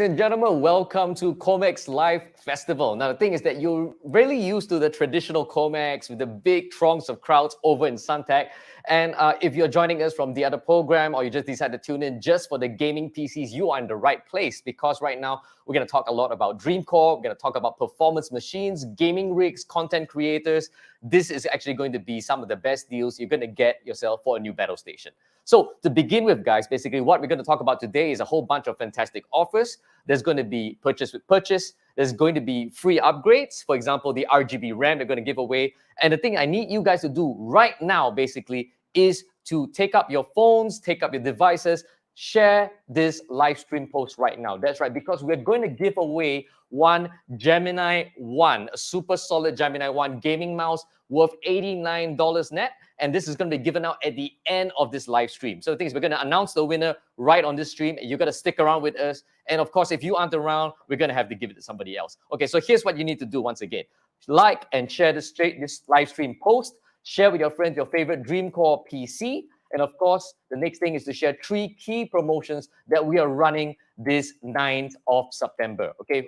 and gentlemen, welcome to COMEX Live Festival. Now, the thing is that you're really used to the traditional COMEX with the big throngs of crowds over in Suntec. And if you're joining us from the other program or you just decided to tune in just for the gaming PCs, you are in the right place because right now we're going to talk a lot about Dreamcore. We're going to talk about performance machines, gaming rigs, content creators. This is actually going to be some of the best deals you're going to get yourself for a new battle station. So to begin with, guys, basically what we're going to talk about today is a whole bunch of fantastic offers. There's going to be purchase with purchase. There's going to be free upgrades. For example, the RGB RAM they're going to give away. And the thing I need you guys to do right now, basically, is to take up your phones, take up your devices, share this live stream post right now. That's right, because we're going to give away one Gemini 1, a super solid Gemini 1 gaming mouse worth $89 net. And this is going to be given out at the end of this live stream. So the thing is, we're going to announce the winner right on this stream. You got to stick around with us. And of course, if you aren't around, we're going to have to give it to somebody else. Okay, so here's what you need to do once again. Like and share this live stream post. Share with your friends your favorite Dreamcore PC. And of course, the next thing is to share 3 key promotions that we are running this 9th of September. Okay,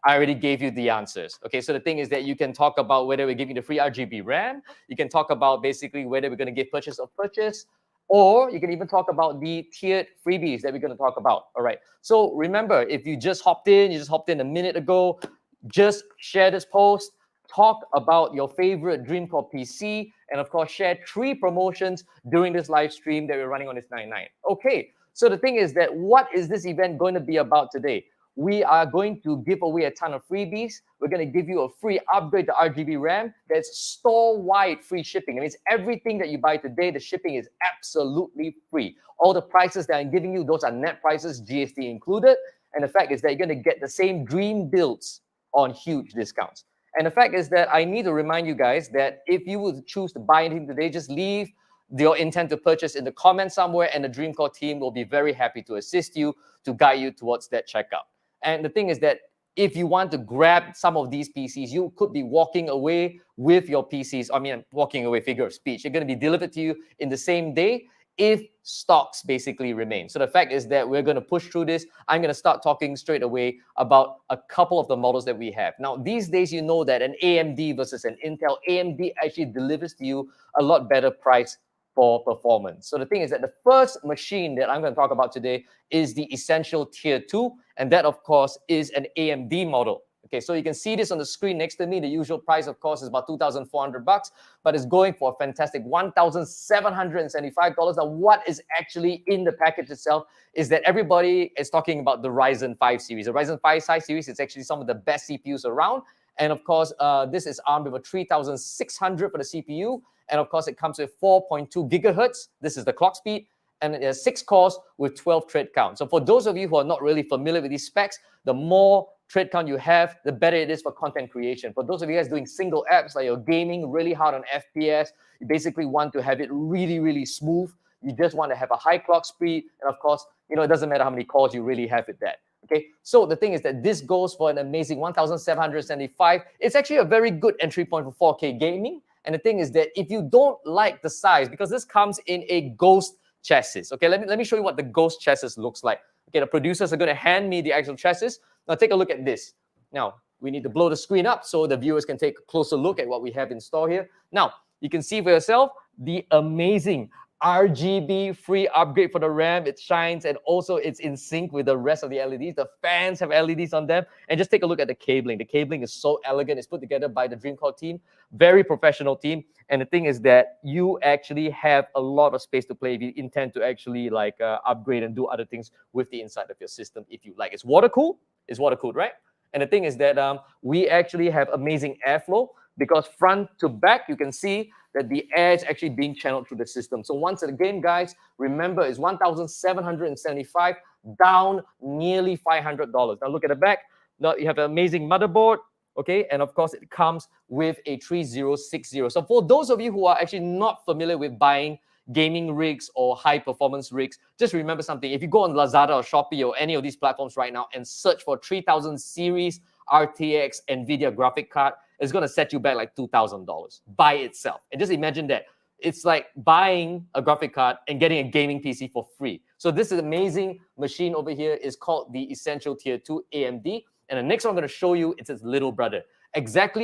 I already gave you the answers. Okay, so the thing is that you can talk about whether we're giving the free RGB RAM. You can talk about basically whether we're going to give purchase of purchase, or you can even talk about the tiered freebies that we're going to talk about. All right. So remember, if you just hopped in a minute ago, just share this post, talk about your favorite Dreamcore PC, and of course, share 3 promotions during this live stream that we're running on this 9/9. Okay. So the thing is that what is this event going to be about today? We are going to give away a ton of freebies. We're going to give you a free upgrade to RGB RAM. There's store-wide free shipping. It means everything that you buy today, the shipping is absolutely free. All the prices that I'm giving you, those are net prices, GST included. And the fact is that you're going to get the same dream builds on huge discounts. And the fact is that I need to remind you guys that if you would choose to buy anything today, just leave your intent to purchase in the comments somewhere, and the Dreamcore team will be very happy to assist you, to guide you towards that checkout. And the thing is that if you want to grab some of these PCs, you could be walking away with your PCs. I mean, walking away, figure of speech. They're going to be delivered to you in the same day if stocks basically remain. So the fact is that we're going to push through this. I'm going to start talking straight away about a couple of the models that we have. Now, these days, you know that an AMD versus an Intel, AMD actually delivers to you a lot better price for performance. So the thing is that the first machine that I'm going to talk about today is the Essential Tier 2, and that, of course, is an AMD model. Okay, so you can see this on the screen next to me. The usual price, of course, is about $2,400, but it's going for a fantastic $1,775. Now, what is actually in the package itself is that everybody is talking about the Ryzen 5 series. The Ryzen 5 series is actually some of the best CPUs around. And of course, this is armed with a 3600 for the CPU. And of course, it comes with 4.2 gigahertz. This is the clock speed. And it has 6 cores with 12 thread count. So for those of you who are not really familiar with these specs, the more thread count you have, the better it is for content creation. For those of you guys doing single apps, like you're gaming really hard on FPS, you basically want to have it really, really smooth. You just want to have a high clock speed. And of course, you know, it doesn't matter how many cores you really have with that. Okay, so the thing is that this goes for an amazing $1,775. It's actually a very good entry point for 4K gaming. And the thing is that if you don't like the size, because this comes in a ghost chassis. Okay, let me show you what the ghost chassis looks like. Okay, the producers are going to hand me the actual chassis. Now take a look at this. Now, we need to blow the screen up so the viewers can take a closer look at what we have in store here. Now, you can see for yourself the amazing RGB free upgrade for the RAM. It shines, and also it's in sync with the rest of the LEDs. The fans have LEDs on them. And just take a look at the cabling. The cabling is so elegant. It's put together by the Dreamcore team. Very professional team. And the thing is that you actually have a lot of space to play if you intend to actually like upgrade and do other things with the inside of your system if you like. It's water cooled. It's water cooled, right? And the thing is that we actually have amazing airflow, because front to back, you can see that the air is actually being channeled through the system. So once again, guys, remember, it's $1,775, down nearly $500. Now look at the back. Now you have an amazing motherboard, okay? And of course, it comes with a 3060. So for those of you who are actually not familiar with buying gaming rigs or high performance rigs, just remember something. If you go on Lazada or Shopee or any of these platforms right now and search for 3000 series RTX NVIDIA graphic card, it's going to set you back like $2,000 by itself. And just imagine that. It's like buying a graphic card and getting a gaming PC for free. So this is amazing machine over here is called the Essential Tier 2 AMD. And the next one I'm going to show you, it's its little brother.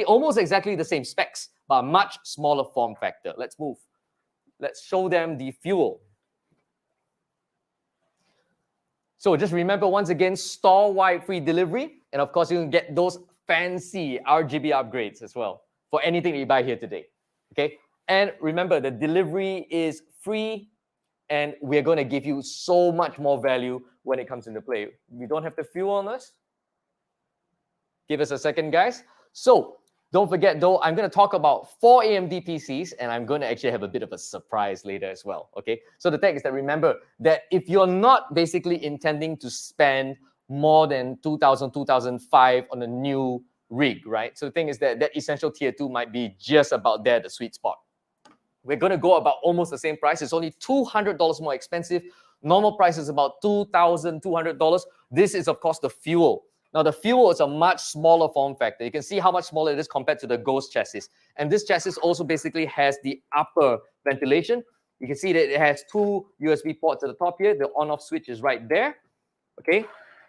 Almost exactly the same specs, but a much smaller form factor. Let's move. Let's show them the fuel. So just remember, once again, store-wide free delivery. And of course, you can get those fancy RGB upgrades as well for anything that you buy here today. Okay? And remember, the delivery is free, and we're going to give you so much more value when it comes into play. We don't have the fuel on us. Give us a second, guys. So don't forget, though, I'm going to talk about 4 AMD PCs, and I'm going to actually have a bit of a surprise later as well. Okay? So the tech is that, remember that if you're not basically intending to spend more than 2,000, 2,005 on a new rig, right? So the thing is that that Essential Tier 2 might be just about there, the sweet spot. We're going to go about almost the same price. It's only $200 more expensive. Normal price is about $2,200. This is, of course, the fuel. Now, the fuel is a much smaller form factor. You can see how much smaller it is compared to the Ghost chassis. And this chassis also basically has the upper ventilation. You can see that it has 2 USB ports at the top here. The on-off switch is right there. Okay?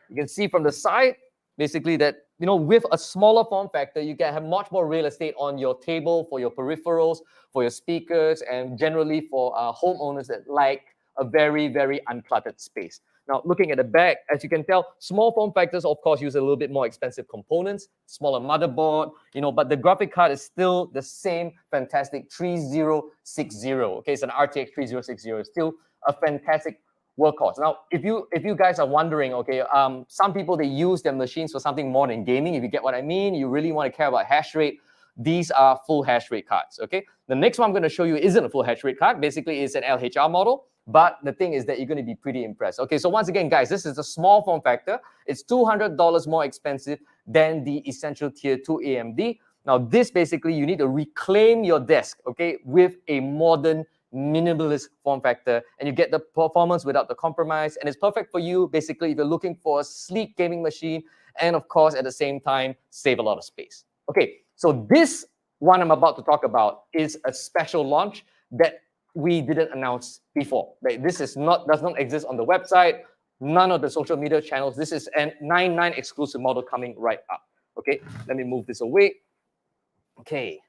You can see from the side, basically that, you know, with a smaller form factor, you can have much more real estate on your table for your peripherals, for your speakers, and generally for homeowners that like a very, very uncluttered space. Now, looking at the back, as you can tell, small form factors, of course, use a little bit more expensive components, smaller motherboard, you know, but the graphic card is still the same fantastic 3060. Okay, it's an RTX 3060. It's still a fantastic workhorse. Now, if you guys are wondering, okay, some people, they use their machines for something more than gaming. If you get what I mean, you really want to care about hash rate. These are full hash rate cards. Okay, the next one I'm going to show you isn't a full hash rate card. Basically, it's an LHR model. But the thing is that you're going to be pretty impressed. Okay, so once again, guys, this is a small form factor. It's $200 more expensive than the Essential Tier 2 AMD. Now, this basically, you need to reclaim your desk, okay, with a modern minimalist form factor, and you get the performance without the compromise. And it's perfect for you, basically, if you're looking for a sleek gaming machine, and of course, at the same time, save a lot of space. Okay, so this one I'm about to talk about is a special launch that we didn't announce before. Right? This does not exist on the website, none of the social media channels. This is an 9.9 exclusive model coming right up. Okay, let me move this away. Okay,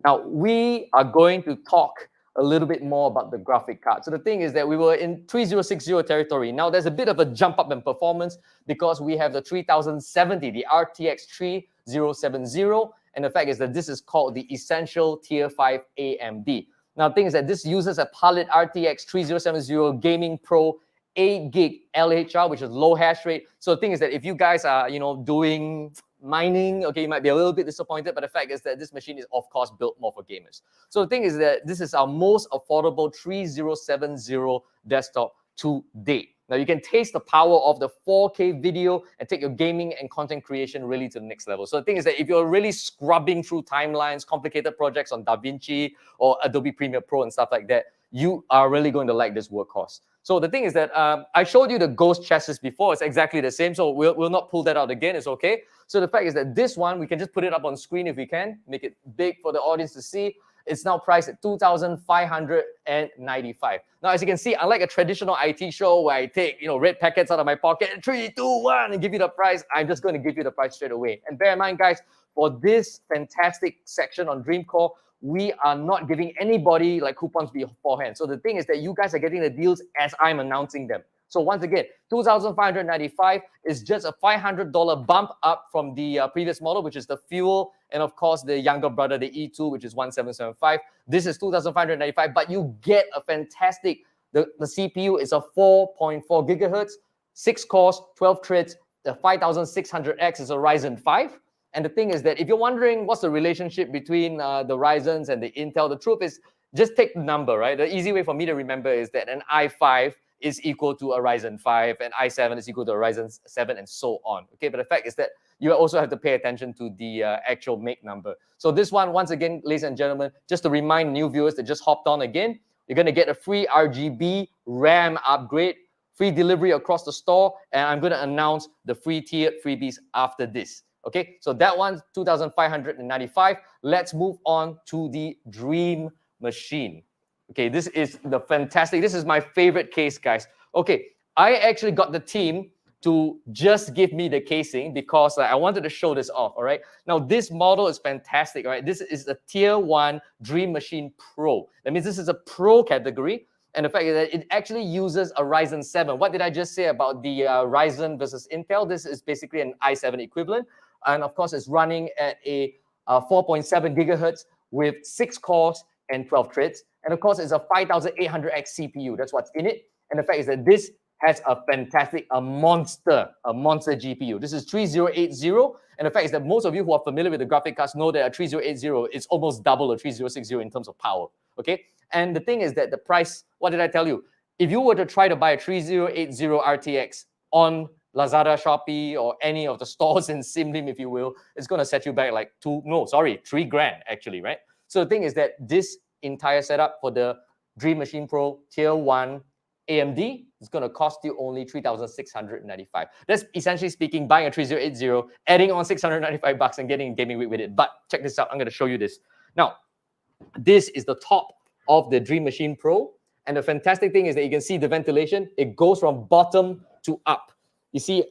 now we are going to talk a little bit more about the graphic card. So the thing is that we were in 3060 territory. Now there's a bit of a jump up in performance because we have the 3070, the RTX 3070, and the fact is that this is called the Essential Tier 5 AMD. Now, the thing is that this uses a Pilot RTX 3070 Gaming Pro 8 gig LHR, which is low hash rate. So the thing is that if you guys are, you know, doing mining, okay, you might be a little bit disappointed, but the fact is that this machine is, of course, built more for gamers. So the thing is that this is our most affordable 3070 desktop to date. Now, you can taste the power of the 4K video and take your gaming and content creation really to the next level. So the thing is that if you're really scrubbing through timelines, complicated projects on DaVinci or Adobe Premiere Pro and stuff like that, you are really going to like this workhorse. So the thing is that I showed you the Ghost chassis before. It's exactly the same, so we'll not pull that out again. It's okay. So the fact is that this one, we can just put it up on screen if we can, make it big for the audience to see. It's now priced at $2,595. Now, as you can see, unlike a traditional IT show where I take, you know, red packets out of my pocket, 3, 2, 1, and give you the price, I'm just going to give you the price straight away. And bear in mind, guys, for this fantastic section on Dreamcore, we are not giving anybody like coupons beforehand. So the thing is that you guys are getting the deals as I'm announcing them. So once again, $2,595 is just a $500 bump up from the previous model, which is the fuel, and of course the younger brother, the E2, which is 1775. This is $2,595, but you get a fantastic. The CPU is a 4.4 gigahertz, 6 cores, 12 threads. The 5600X is a Ryzen 5. And the thing is that if you're wondering what's the relationship between the Ryzens and the Intel, the truth is just take the number, right? The easy way for me to remember is that an i5 is equal to a Ryzen 5, and i7 is equal to a Ryzen 7, and so on. Okay, but the fact is that you also have to pay attention to the actual make number. So this one, once again, ladies and gentlemen, just to remind new viewers that just hopped on again, you're going to get a free RGB RAM upgrade, free delivery across the store, and I'm going to announce the free tiered freebies after this. Okay, so that one's $2,595. Let's move on to the Dream Machine. Okay, this is the fantastic, this is my favorite case, guys. Okay, I actually got the team to just give me the casing because I wanted to show this off, all right? Now, this model is fantastic, all right? This is a Tier 1 Dream Machine Pro. That means this is a Pro category, and the fact is that it actually uses a Ryzen 7. What did I just say about the Ryzen versus Intel? This is basically an i7 equivalent, and of course, it's running at a 4.7 gigahertz with 6 cores and 12 threads. And of course, it's a 5800X CPU. That's what's in it. And the fact is that this has a fantastic, a monster GPU. This is 3080. And the fact is that most of you who are familiar with the graphic cards know that a 3080 is almost double a 3060 in terms of power. Okay. And the thing is that the price, what did I tell you? If you were to try to buy a 3080 RTX on Lazada, Shopee, or any of the stores in Simlim, if you will, it's going to set you back like $3 grand actually, right? So the thing is that this entire setup for the Dream Machine Pro Tier 1 AMD is going to cost you only $3,695. That's essentially speaking, buying a 3080, adding on $695 and getting a gaming rig with it. But check this out. I'm going to show you this. Now, this is the top of the Dream Machine Pro. And the fantastic thing is that you can see the ventilation. It goes from bottom to up. You see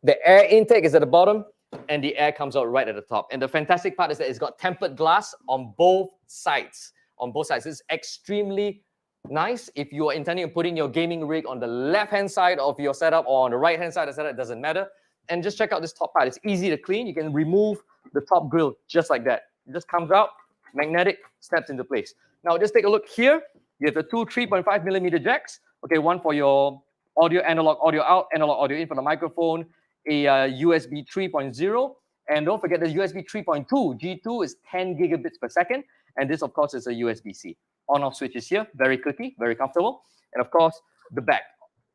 the air intake is at the bottom and the air comes out right at the top. And the fantastic part is that it's got tempered glass on both sides. It's extremely nice. If you are intending on putting your gaming rig on the left-hand side of your setup or on the right-hand side of the setup, it doesn't matter. And just check out this top part. It's easy to clean. You can remove the top grill just like that. It just comes out, magnetic, snaps into place. Now, just take a look here. You have the two 3.5 millimeter jacks. Okay, one for your audio, analog audio out, analog audio in for the microphone, a USB 3.0. And don't forget the USB 3.2. G2 is 10 gigabits per second. And this, of course, is a USB-C. On-off switch is here, very clicky, very comfortable. And of course, the back.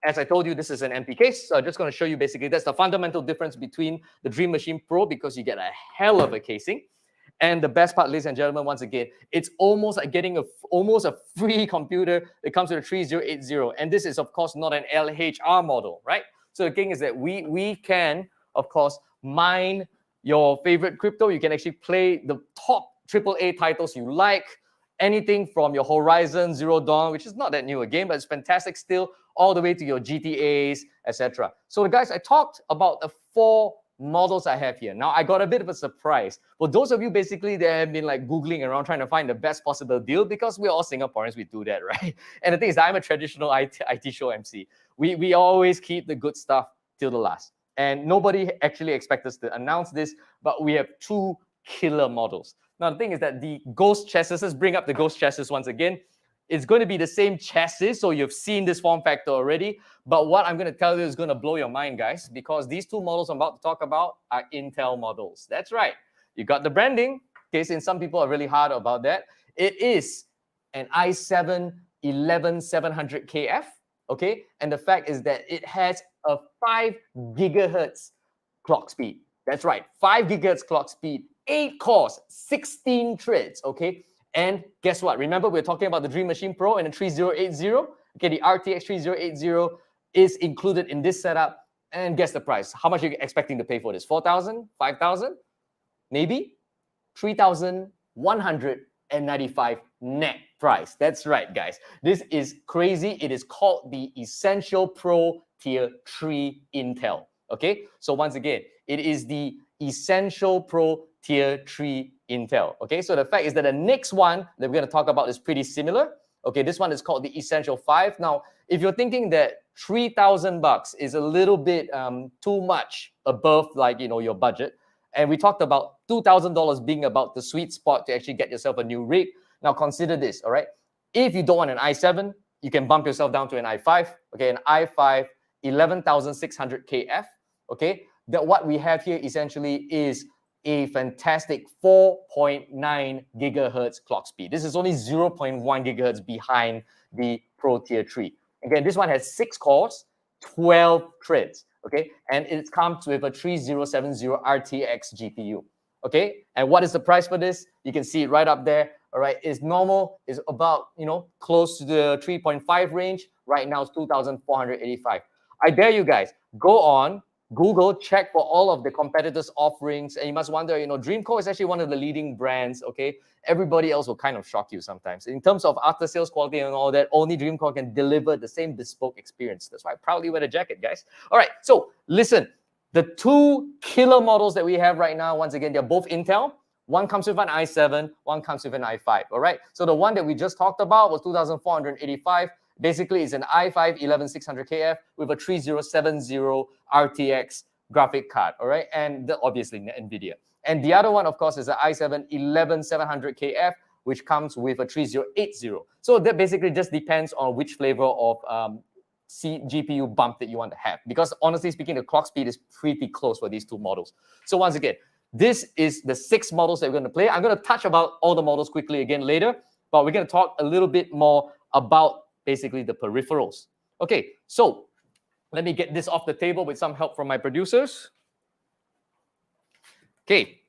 As I told you, this is an empty case. So I'm just going to show you basically that's the fundamental difference between the Dream Machine Pro because you get a hell of a casing. And the best part, ladies and gentlemen, once again, it's almost like getting almost a free computer that comes with a 3080. And this is, of course, not an LHR model, right? So the thing is that we can, of course, mine your favorite crypto. You can actually play the top AAA titles you like, anything from your Horizon Zero Dawn, which is not that new a game, but it's fantastic still, all the way to your GTAs, etc. So guys, I talked about the 4 models I have here. Now, I got a bit of a surprise. For those of you basically that have been like Googling around trying to find the best possible deal, because we're all Singaporeans, we do that, right? And the thing is, I'm a traditional IT show MC. We always keep the good stuff till the last. And nobody actually expects us to announce this, but we have 2 killer models. Now, the thing is that the Ghost chassis, let's bring up the Ghost chassis once again. It's going to be the same chassis, so you've seen this form factor already. But what I'm going to tell you is going to blow your mind, guys, because these 2 models I'm about to talk about are Intel models. That's right. You got the branding. Okay, since some people are really hard about that. It is an i7 11700KF, okay? And the fact is that it has a 5 gigahertz clock speed. That's right, 5 gigahertz clock speed. 8 cores, 16 threads, okay? And guess what? Remember, we're talking about the Dream Machine Pro and the 3080. Okay, the RTX 3080 is included in this setup. And guess the price. How much are you expecting to pay for this? 4,000? 5,000? Maybe? 3,195 net price. That's right, guys. This is crazy. It is called the Essential Pro Tier 3 Intel. Okay? So once again, it is the Essential Pro Tier 3 Intel. Okay, so the fact is that the next one that we're going to talk about is pretty similar. Okay, this one is called the Essential 5. Now, if you're thinking that $3,000 is a little bit too much above, like, you know, your budget, and we talked about $2,000 being about the sweet spot to actually get yourself a new rig. Now, consider this, all right? If you don't want an i7, you can bump yourself down to an i5. Okay, an i5 11600KF. Okay, that what we have here essentially is a fantastic 4.9 gigahertz clock speed. This is only 0.1 gigahertz behind the Pro Tier 3. Again, this one has 6 cores, 12 threads, okay? And it comes with a 3070 RTX GPU, okay? And what is the price for this? You can see it right up there, all right? It's normal, it's about, you know, close to the 3.5 range. Right now, it's 2,485. I dare you guys, go on Google, check for all of the competitors' offerings, and you must wonder, Dreamcore is actually one of the leading brands, okay? Everybody else will kind of shock you sometimes. In terms of after-sales quality and all that, only Dreamcore can deliver the same bespoke experience. That's why I proudly wear the jacket, guys. All right, so listen, the two killer models that we have right now, once again, they're both Intel. One comes with an i7, one comes with an i5, all right? So the one that we just talked about was 2,485. Basically, it's an i5 𝗢𝗡𝗟𝗃𝗹 with a 3070 RTX graphic card, all right? And obviously, NVIDIA. And the other one, of course, is an i7 11700KF, which comes with a 3080. So that basically just depends on which flavor of GPU bump that you want to have. Because honestly speaking, the clock speed is pretty close for these two models. So once again, this is the 6 models that we're going to play. I'm going to touch about all the models quickly again later, but we're going to talk a little bit more about basically the peripherals. Okay, so let me get this off the table with some help from my producers. Okay,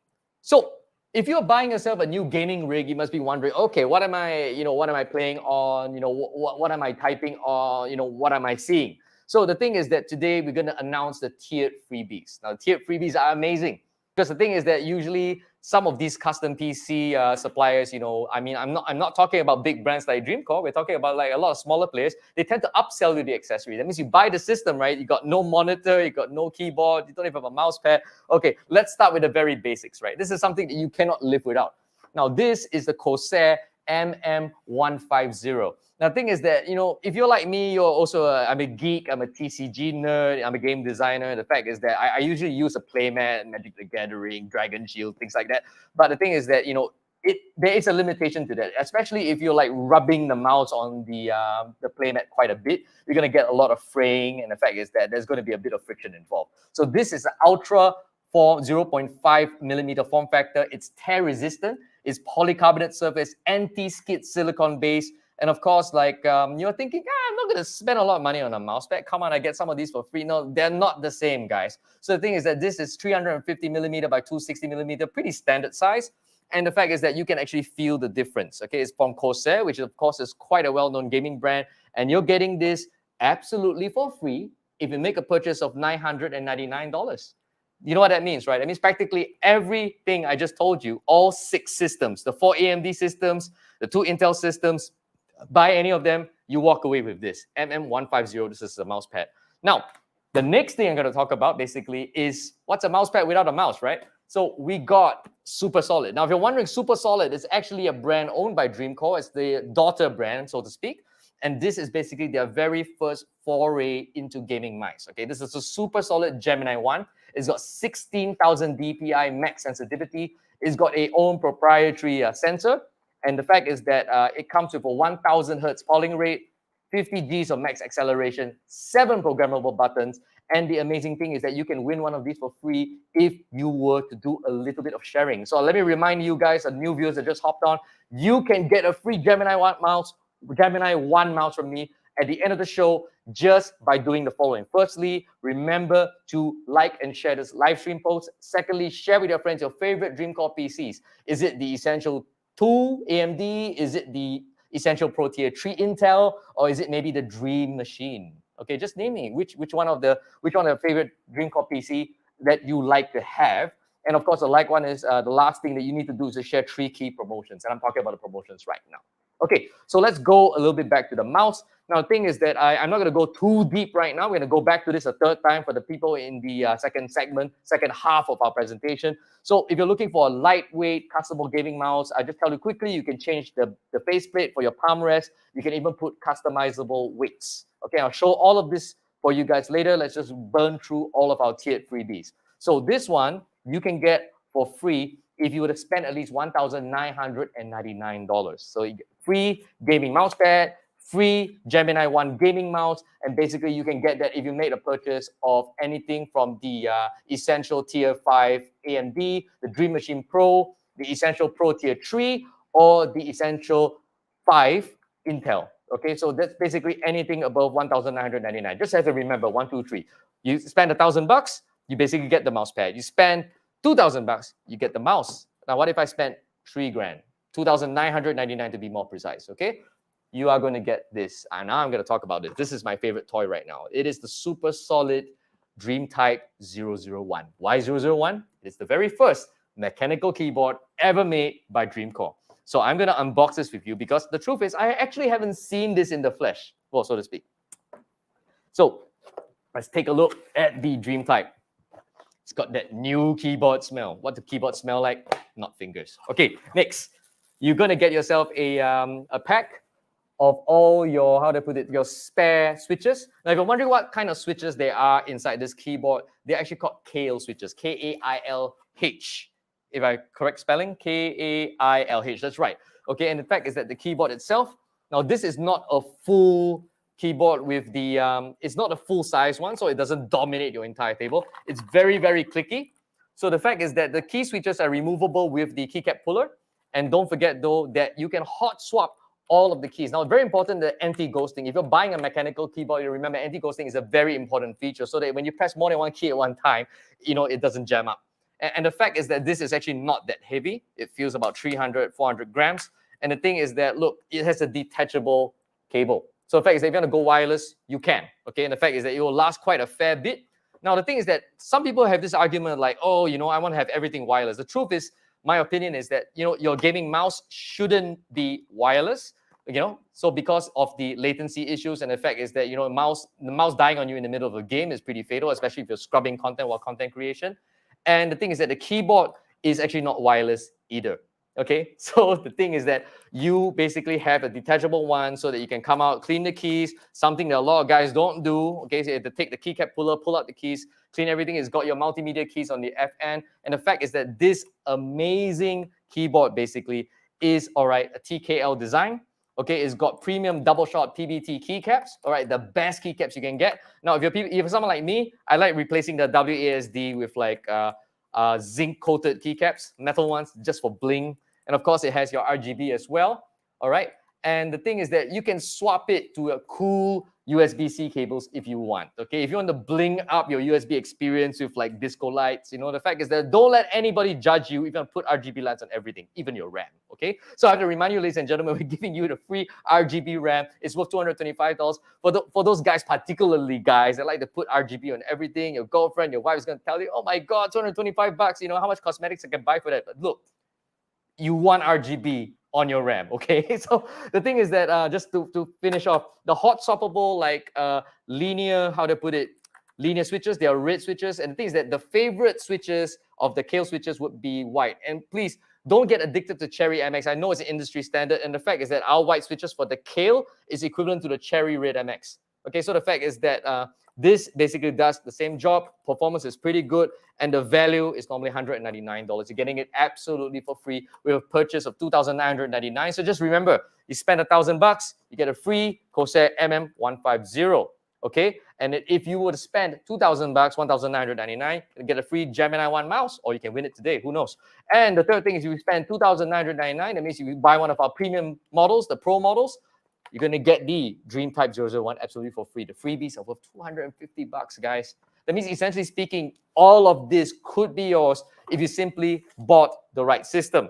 so if you're buying yourself a new gaming rig, you must be wondering, okay, what am I playing on? What am I typing on? What am I seeing? So the thing is that today we're going to announce the tiered freebies. Now, tiered freebies are amazing because the thing is that usually some of these custom PC suppliers, I mean, I'm not talking about big brands like Dreamcore. We're talking about like a lot of smaller players. They tend to upsell you the accessory. That means you buy the system, right? You got no monitor, you got no keyboard, you don't even have a mouse pad. Okay, let's start with the very basics, right? This is something that you cannot live without. Now, this is the Corsair MM150. Now, the thing is that, if you're like me, you're also, I'm a geek, I'm a TCG nerd, I'm a game designer. The fact is that I usually use a playmat, Magic the Gathering, Dragon Shield, things like that. But the thing is that, there is a limitation to that, especially if you're like rubbing the mouse on the playmat quite a bit. You're going to get a lot of fraying, and the fact is that there's going to be a bit of friction involved. So this is an Ultra 0.5 millimeter form factor. It's tear resistant. It's polycarbonate surface, anti-skid silicone base. And of course, like you're thinking, I'm not going to spend a lot of money on a mouse pad. Come on, I get some of these for free. No, they're not the same, guys. So the thing is that this is 350 millimeter by 260 millimeter, pretty standard size. And the fact is that you can actually feel the difference. Okay, it's from Corsair, which of course is quite a well-known gaming brand. And you're getting this absolutely for free if you make a purchase of $999. You know what that means, right? That means practically everything I just told you, all 6 systems, the 4 AMD systems, the 2 Intel systems, buy any of them, you walk away with this. MM150, this is a mouse pad. Now, the next thing I'm going to talk about basically is what's a mouse pad without a mouse, right? So we got Super Solid. Now, if you're wondering, Super Solid is actually a brand owned by Dreamcore. It's the daughter brand, so to speak. And this is basically their very first foray into gaming mice. Okay, this is a Super Solid Gemini 1. It's got 16,000 DPI max sensitivity. It's got a own proprietary sensor. And the fact is that it comes with a 1,000 hertz polling rate, 50 Gs of max acceleration, 7 programmable buttons. And the amazing thing is that you can win one of these for free if you were to do a little bit of sharing. So let me remind you guys, the new viewers that just hopped on, you can get a free Gemini 1 mouse from me at the end of the show just by doing the following. Firstly, remember to like and share this live stream post. Secondly, share with your friends your favorite Dreamcore PCs. Is it the Essential 2 AMD? Is it the Essential Pro Tier 3 Intel? Or is it maybe the Dream Machine? Okay, just name me which one of the favorite Dreamcore PC that you like to have. And of course, the like one is the last thing that you need to do is to share 3 key promotions. And I'm talking about the promotions right now. Okay, so let's go a little bit back to the mouse. Now, the thing is that I'm not going to go too deep right now. We're going to go back to this a third time for the people in the second half of our presentation. So if you're looking for a lightweight, customizable gaming mouse, I just tell you quickly, you can change the faceplate for your palm rest. You can even put customizable weights. Okay, I'll show all of this for you guys later. Let's just burn through all of our tiered freebies. So this one, you can get for free if you were to spend at least $1,999. So you get free gaming mouse pad, free Gemini 1 gaming mouse, and basically you can get that if you made a purchase of anything from the Essential Tier 5 AMD, the Dream Machine Pro, the Essential Pro Tier 3, or the Essential 5 Intel. Okay, so that's basically anything above $1,999. Just have to remember 1, 2, 3. You spend $1,000, you basically get the mouse pad. You spend $2,000, you get the mouse. Now, what if I spent $3 grand? $2,999 to be more precise, okay? You are going to get this. And now I'm going to talk about it. This is my favorite toy right now. It is the Super Solid DreamType 001. Why 001? It's the very first mechanical keyboard ever made by Dreamcore. So I'm going to unbox this with you because the truth is I actually haven't seen this in the flesh, well, so to speak. So let's take a look at the DreamType. It's got that new keyboard smell. What does keyboard smell like? Not fingers. Okay, next. You're going to get yourself a pack of all your, how to put it, your spare switches. Now, if you're wondering what kind of switches there are inside this keyboard, they're actually called 𝗘𝗓 switches, K-A-I-L-H. If I correct spelling, K-A-I-L-H, that's right. Okay, and the fact is that the keyboard itself, now this is not a full keyboard with the, it's not a full size one, so it doesn't dominate your entire table. It's very, very clicky. So the fact is that the key switches are removable with the keycap puller. And don't forget though that you can hot swap all of the keys. Now, very important, the anti-ghosting. If you're buying a mechanical keyboard, you remember anti-ghosting is a very important feature so that when you press more than one key at one time, you know, it doesn't jam up. And the fact is that this is actually not that heavy. It feels about 300, 400 grams. And the thing is that, look, it has a detachable cable. So the fact is that if you want to go wireless, you can. Okay, and the fact is that it will last quite a fair bit. Now, the thing is that some people have this argument like, oh, you know, I want to have everything wireless. The truth is, my opinion is that, you know, your gaming mouse shouldn't be wireless, you know, so because of the latency issues, and the fact is that, you know, the mouse dying on you in the middle of a game is pretty fatal, especially if you're scrubbing content while content creation. And the thing is that the keyboard is actually not wireless either. Okay, so the thing is that you basically have a detachable one so that you can come out, clean the keys, something that a lot of guys don't do. Okay, so you have to take the keycap puller, pull out the keys, clean everything. It's got your multimedia keys on the FN. And the fact is that this amazing keyboard basically is, all right, a TKL design. Okay, it's got premium double shot PBT keycaps. All right, the best keycaps you can get. Now, if you're someone like me, I like replacing the WASD with like zinc-coated keycaps, metal ones, just for bling. And of course, it has your RGB as well, all right? And the thing is that you can swap it to a cool USB-C cables if you want, okay? If you want to bling up your USB experience with like disco lights, you know, the fact is that don't let anybody judge you if you want to put RGB lights on everything, even your RAM, okay? So I have to remind you, ladies and gentlemen, we're giving you the free RGB RAM. It's worth $225. For those guys, particularly guys that like to put RGB on everything, your girlfriend, your wife is going to tell you, oh my God, $225, you know, how much cosmetics I can buy for that? But look, you want RGB on your RAM, okay? So the thing is that just to finish off, the hot swappable like linear, how to put it, linear switches, they are red switches. And the thing is that the favorite switches of the 𝗘𝗓 switches would be white. And please don't get addicted to Cherry MX. I know it's an industry standard. And the fact is that our white switches for the 𝗘𝗓 is equivalent to the Cherry Red MX. Okay, so the fact is that this basically does the same job. Performance is pretty good. And the value is normally $199. You're getting it absolutely for free with a purchase of $2,999. So just remember, you spend $1,000, you get a free Corsair MM150. Okay, and if you were to spend $2,000, $1,999, you get a free Gemini 1 mouse, or you can win it today. Who knows? And the third thing is, if you spend $2,999, that means you buy one of our premium models, the Pro models, you're going to get the DreamType 001 absolutely for free. The freebies are worth $250, guys. That means, essentially speaking, all of this could be yours if you simply bought the right system.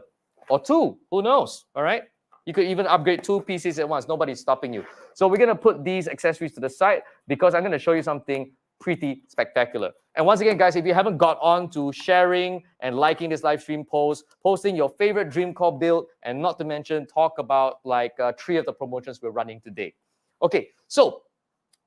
Or two, who knows, all right? You could even upgrade 2 PCs at once. Nobody's stopping you. So we're going to put these accessories to the side because I'm going to show you something pretty spectacular. And once again, guys, if you haven't got on to sharing and liking this live stream post, posting your favorite Dreamcore build, and not to mention talk about like 3 of the promotions we're running today. Okay, so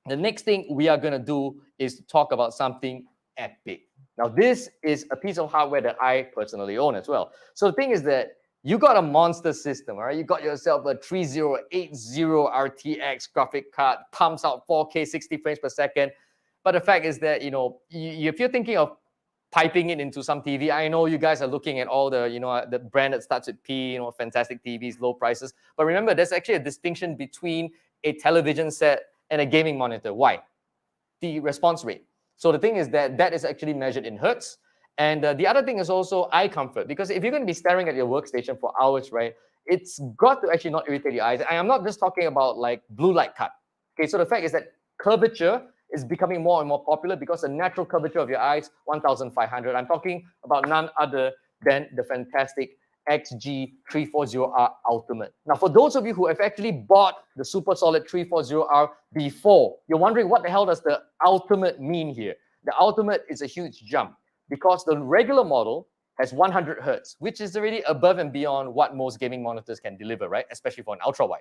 the next thing we are going to do is talk about something epic. Now, this is a piece of hardware that I personally own as well. So the thing is that you got a monster system, all right? You got yourself a 3080 RTX graphic card, pumps out 4K 60 frames per second. But the fact is that, you know, if you're thinking of piping it into some TV, I know you guys are looking at all the, you know, the brand that starts with P, you know, fantastic TVs, low prices. But remember, there's actually a distinction between a television set and a gaming monitor. Why? The response rate. So the thing is that that is actually measured in hertz. And the other thing is also eye comfort, because if you're going to be staring at your workstation for hours, right, it's got to actually not irritate your eyes. And I'm not just talking about like blue light cut. Okay, so the fact is that curvature is becoming more and more popular because the natural curvature of your eyes, 1,500. I'm talking about none other than the fantastic XG340R Ultimate. Now, for those of you who have actually bought the super solid 340R before, you're wondering what the hell does the Ultimate mean here? The Ultimate is a huge jump because the regular model has 100 hertz, which is already above and beyond what most gaming monitors can deliver, right? Especially for an ultra wide.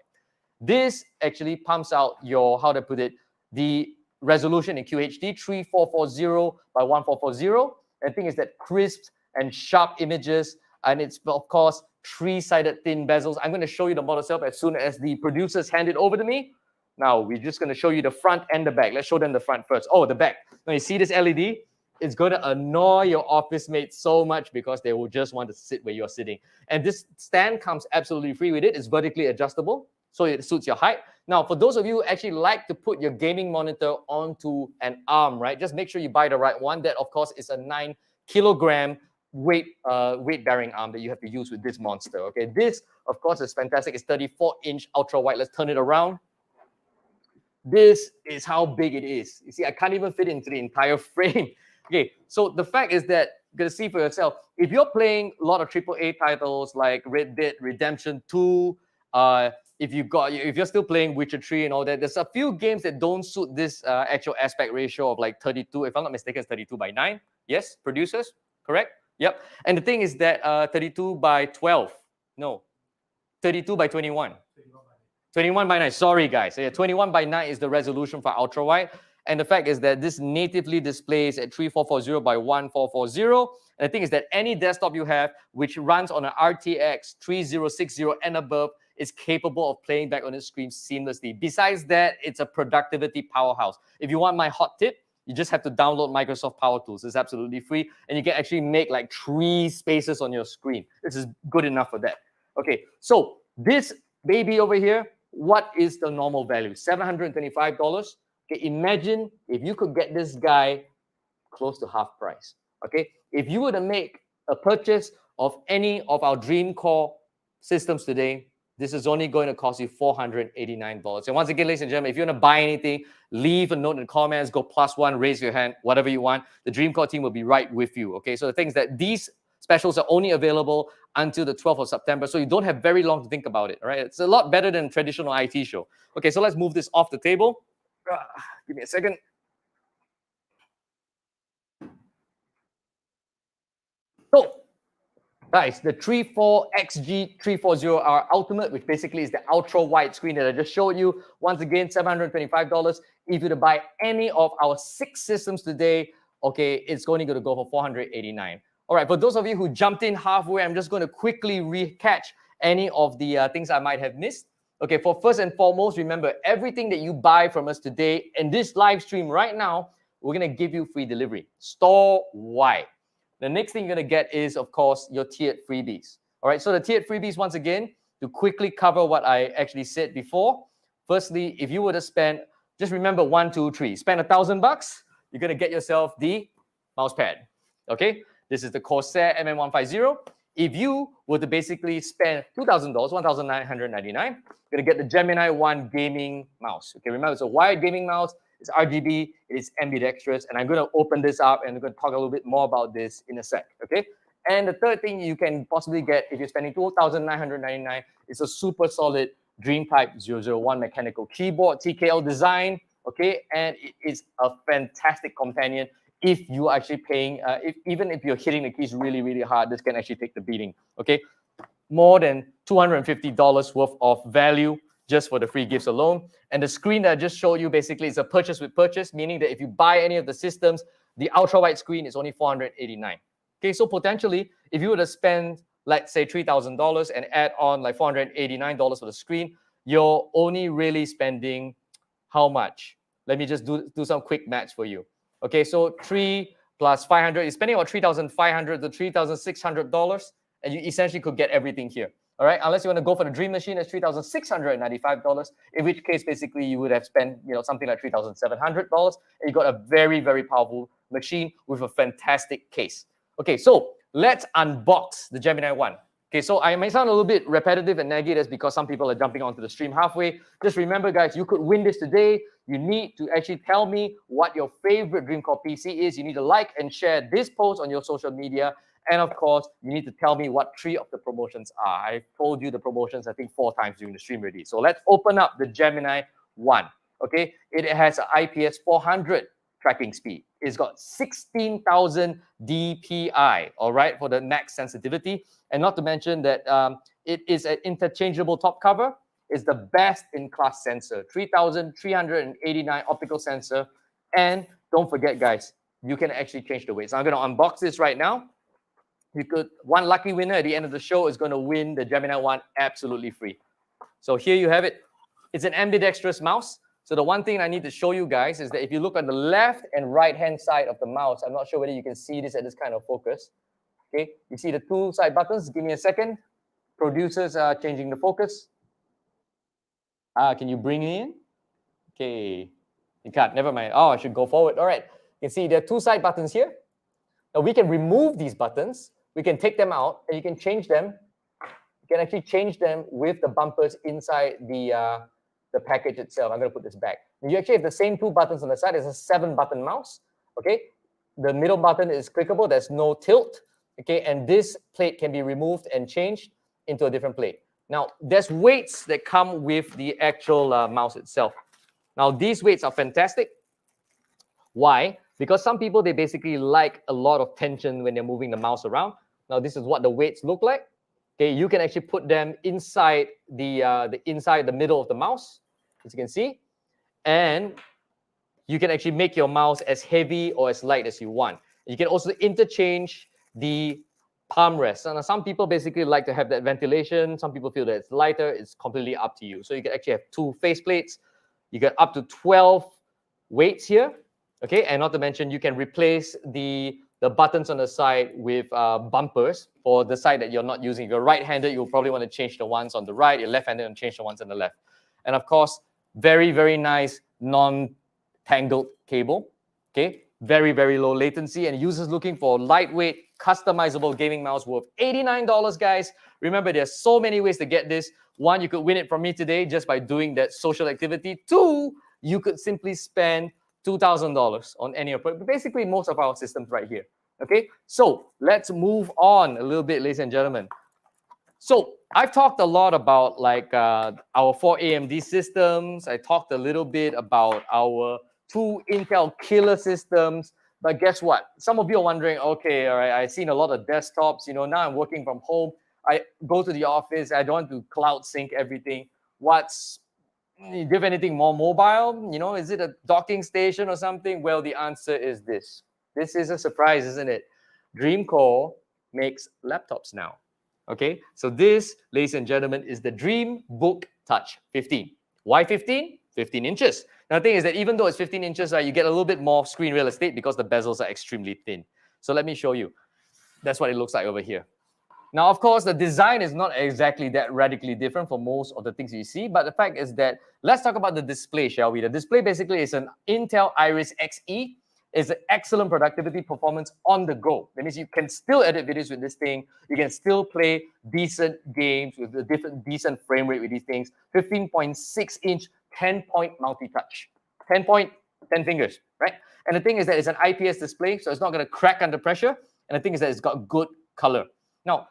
This actually pumps out your, how to put it, the resolution in QHD 3440 by 1440. And the thing is that crisp and sharp images, and it's of course three-sided thin bezels. I'm going to show you the model itself as soon as the producers hand it over to me. Now we're just going to show you the front and the back. Let's show them the front first. Oh, the back. Now you see this LED? It's going to annoy your office mates so much because they will just want to sit where you're sitting. And this stand comes absolutely free with it. It's vertically adjustable, so it suits your height. Now, for those of you who actually like to put your gaming monitor onto an arm, right, just make sure you buy the right one. That, of course, is a 9-kilogram weight-bearing arm that you have to use with this monster. Okay, this, of course, is fantastic. It's 34-inch ultra-wide. Let's turn it around. This is how big it is. You see, I can't even fit into the entire frame. Okay, so the fact is that you're gonna see for yourself, if you're playing a lot of AAA titles like Red Dead Redemption 2, if you're still playing Witcher 3 and all that, there's a few games that don't suit this actual aspect ratio of like 32. If I'm not mistaken, it's 32 by 9. Yes, producers, correct? Yep. And the thing is that 32 by 12. No, 32 by 21. 21 by 9. Sorry, guys. So yeah, 21 by 9 is the resolution for ultra wide. And the fact is that this natively displays at 3440 by 1440. And the thing is that any desktop you have which runs on an RTX 3060 and above is capable of playing back on the screen seamlessly. Besides that, it's a productivity powerhouse. If you want my hot tip, you just have to download Microsoft Power Tools. It's absolutely free. And you can actually make like 3 spaces on your screen. This is good enough for that. Okay, so this baby over here, what is the normal value? $725. Okay, imagine if you could get this guy close to half price. Okay, if you were to make a purchase of any of our Dreamcore systems today, this is only going to cost you $489. And once again, ladies and gentlemen, if you want to buy anything, leave a note in the comments, go +1, raise your hand, whatever you want. The Dreamcore team will be right with you. Okay, so the thing is that these specials are only available until the 12th of September, so you don't have very long to think about it. All right, it's a lot better than a traditional IT show. Okay, so let's move this off the table. Give me a second. So, guys, the 𝗢𝗙𝗙𝗃 𝗔340R Ultimate, which basically is the ultra wide screen that I just showed you. Once again, $725. If you to buy any of our 6 systems today, okay, it's only going to go for $489. All right, for those of you who jumped in halfway, I'm just going to quickly recatch any of the things I might have missed. Okay, for first and foremost, remember, everything that you buy from us today in this live stream right now, we're going to give you free delivery, store-wide. The next thing you're going to get is, of course, your tiered freebies. All right, so the tiered freebies, once again, to quickly cover what I actually said before. Firstly, if you were to spend, just remember 1, 2, 3, spend $1,000, you're going to get yourself the mouse pad. Okay, this is the Corsair MM150. If you were to basically spend $2,000, $1,999, you're going to get the Gemini 1 gaming mouse. Okay, remember, it's a wired gaming mouse. It's RGB. It is ambidextrous. And I'm going to open this up and I'm going to talk a little bit more about this in a sec. Okay. And the third thing you can possibly get if you're spending $2,999 is a super solid Dreamtype 001 mechanical keyboard, TKL design. Okay, and it is a fantastic companion. If you are actually paying, even if you're hitting the keys really, really hard, this can actually take the beating, okay? More than $250 worth of value just for the free gifts alone. And the screen that I just showed you basically is a purchase with purchase, meaning that if you buy any of the systems, the ultra-wide screen is only $489. Okay, so potentially, if you were to spend, let's say, $3,000 and add on like $489 for the screen, you're only really spending how much? Let me just do some quick maths for you. Okay, so 3 plus 500, you're spending about $3,500 to $3,600, and you essentially could get everything here. All right, unless you want to go for the Dream Machine, it's $3,695. In which case, basically, you would have spent something like $3,700, and you got a very, very powerful machine with a fantastic case. Okay, so let's unbox the Gemini 1. Okay, so I may sound a little bit repetitive and naggy. That's because some people are jumping onto the stream halfway. Just remember, guys, you could win this today. You need to actually tell me what your favorite Dreamcore PC is. You need to like and share this post on your social media. And of course, you need to tell me what 3 of the promotions are. I've told you the promotions, I think, 4 times during the stream already. So let's open up the Gemini 1. Okay, it has an IPS 400 tracking speed. It's got 16,000 dpi, all right, for the max sensitivity. And not to mention that it is an interchangeable top cover. It's the best in class sensor, 3,389 optical sensor. And don't forget, guys, you can actually change the weight. So I'm going to unbox this right now. One lucky winner at the end of the show is going to win the Gemini One absolutely free. So here you have it. It's an ambidextrous mouse. So the one thing I need to show you guys is that if you look on the left and right-hand side of the mouse, I'm not sure whether you can see this at this kind of focus. Okay, you see the two side buttons. Give me a second. Producers are changing the focus. Can you bring me in? Okay, you can't. Never mind. Oh, I should go forward. All right. You can see there are two side buttons here. Now we can remove these buttons. We can take them out, and you can change them. You can actually change them with the bumpers inside the package itself. I'm going to put this back. You actually have the same two buttons on the side. It's a 7-button mouse. Okay, the middle button is clickable. There's no tilt. Okay, and this plate can be removed and changed into a different plate. Now, there's weights that come with the actual mouse itself. Now, these weights are fantastic. Why? Because some people, they basically like a lot of tension when they're moving the mouse around. Now, this is what the weights look like. Okay, you can actually put them inside the middle of the mouse, as you can see, and you can actually make your mouse as heavy or as light as you want. You can also interchange the palm rest. Now, some people basically like to have that ventilation. Some people feel that it's lighter. It's completely up to you. So you can actually have two face plates. You get up to 12 weights here. Okay, and not to mention you can replace the buttons on the side with bumpers for the side that you're not using. If you're right-handed, you'll probably want to change the ones on the right. You're left-handed and change the ones on the left. And of course, very, very nice non-tangled cable. Okay, very, very low latency. And users looking for lightweight, customizable gaming mouse worth $89, guys. Remember, there's so many ways to get this. One, you could win it from me today just by doing that social activity. Two, you could simply spend $2,000 on any of it. Basically, most of our systems right here. Okay, so let's move on a little bit, ladies and gentlemen. So I've talked a lot about like our 4 AMD systems. I talked a little bit about our 2 Intel killer systems. But guess what? Some of you are wondering, okay, all right, I've seen a lot of desktops. You know, now I'm working from home. I go to the office. I don't want to cloud sync everything. Do you have anything more mobile? You know, is it a docking station or something? Well, the answer is this. This is a surprise, isn't it? Dreamcore makes laptops now. Okay, so this, ladies and gentlemen, is the Dreambook Touch 15. Why 15? 15 inches. Now, the thing is that even though it's 15 inches, you get a little bit more screen real estate because the bezels are extremely thin. So let me show you. That's what it looks like over here. Now, of course, the design is not exactly that radically different from most of the things you see, but the fact is that, let's talk about the display, shall we? The display basically is an Intel Iris Xe. It's an excellent productivity performance on the go. That means you can still edit videos with this thing. You can still play decent games with a decent frame rate with these things. 15.6-inch, 10-point multi-touch. 10 fingers, right? And the thing is that it's an IPS display, so it's not going to crack under pressure. And the thing is that it's got good color. Now,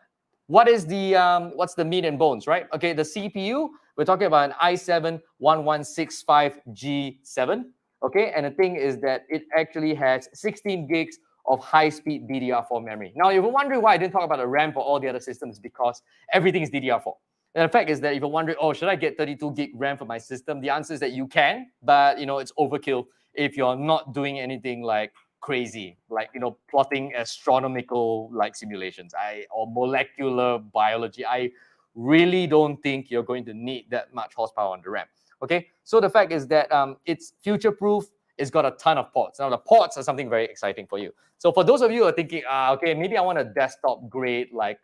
what's the meat and bones, right? Okay, the CPU, we're talking about an i7-1165G7. Okay, and the thing is that it actually has 16 gigs of high-speed DDR4 memory. Now, if you're wondering why I didn't talk about the RAM for all the other systems, because everything is DDR4. And the fact is that if you're wondering, oh, should I get 32 gig RAM for my system? The answer is that you can, but, you know, it's overkill if you're not doing anything like crazy, like, you know, plotting astronomical like simulations or molecular biology. I really don't think you're going to need that much horsepower on the RAM. Okay, so the fact is that it's future-proof. It's got a ton of ports. Now, the ports are something very exciting for you. So for those of you who are thinking, okay, maybe I want a desktop-grade like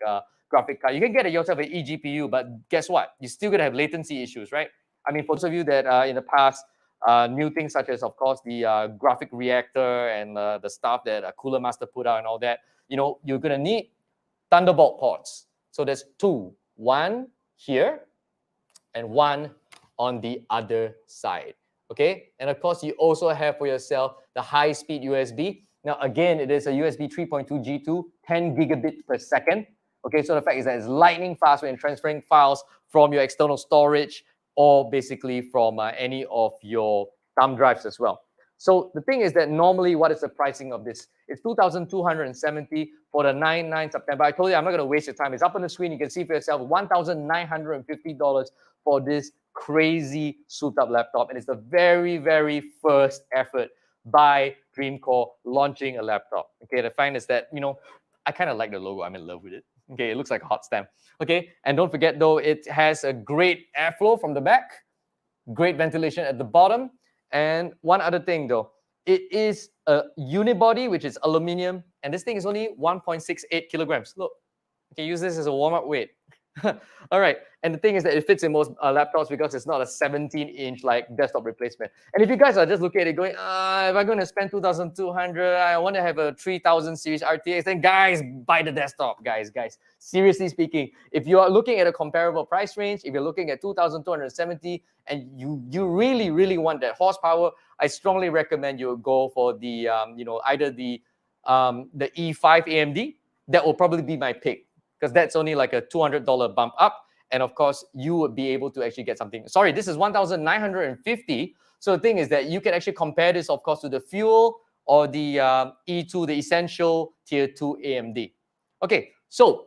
graphic card, you can get yourself an eGPU, but guess what? You're still going to have latency issues, right? I mean, for those of you that in the past new things such as, of course, the graphic reactor and the stuff that Cooler Master put out and all that, you know, you're going to need Thunderbolt ports. So there's two, one here and one on the other side. Okay, and of course, you also have for yourself the high-speed USB. Now, again, it is a USB 3.2 G2, 10 gigabits per second. Okay, so the fact is that it's lightning fast when transferring files from your external storage or basically from any of your thumb drives as well. So the thing is that normally, what is the pricing of this? It's 2,270 for the 9/9 September. I told you I'm not going to waste your time. It's up on the screen. You can see for yourself. $1,950 for this crazy souped-up laptop, and it's the very, very first effort by Dreamcore launching a laptop. Okay, the fine is that I kind of like the logo. I'm in love with it. Okay, it looks like a hot stamp. Okay, and don't forget though, it has a great airflow from the back, great ventilation at the bottom. And one other thing though, it is a unibody, which is aluminum, and this thing is only 1.68 kilograms. Look, you can use this as a warm-up weight. All right, and the thing is that it fits in most laptops because it's not a 17-inch like desktop replacement. And if you guys are just looking at it going, if I'm going to spend 2,200, I want to have a 3000 series RTX, then guys, buy the desktop, guys. Seriously speaking, if you are looking at a comparable price range, if you're looking at 2,270 and you really, really want that horsepower, I strongly recommend you go for the either the E5 AMD. That will probably be my pick, because that's only like a $200 bump up. And of course, you would be able to actually get something. Sorry, this is 1,950. So the thing is that you can actually compare this, of course, to the Fuel or the E2, the Essential Tier 2 AMD. Okay, so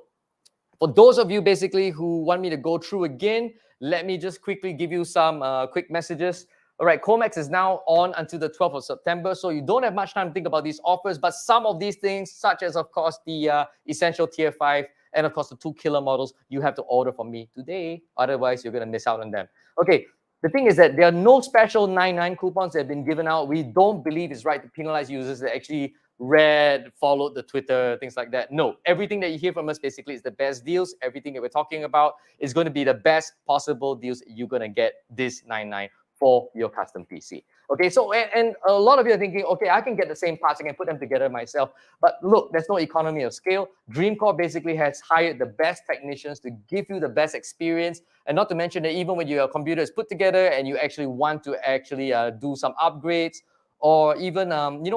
for those of you basically who want me to go through again, let me just quickly give you some quick messages. All right, COMEX is now on until the 12th of September, so you don't have much time to think about these offers, but some of these things, such as, of course, the Essential Tier 5, and of course, the 2 killer models, you have to order from me today. Otherwise, you're going to miss out on them. Okay, the thing is that there are no special 9/9 coupons that have been given out. We don't believe it's right to penalize users that actually read, followed the Twitter, things like that. No, everything that you hear from us basically is the best deals. Everything that we're talking about is going to be the best possible deals you're going to get this 9/9 for your custom PC. Okay, so and a lot of you are thinking, okay, I can get the same parts, I can put them together myself. But look, there's no economy of scale. Dreamcore basically has hired the best technicians to give you the best experience. And not to mention that even when your computer is put together and you actually want to actually do some upgrades, or even,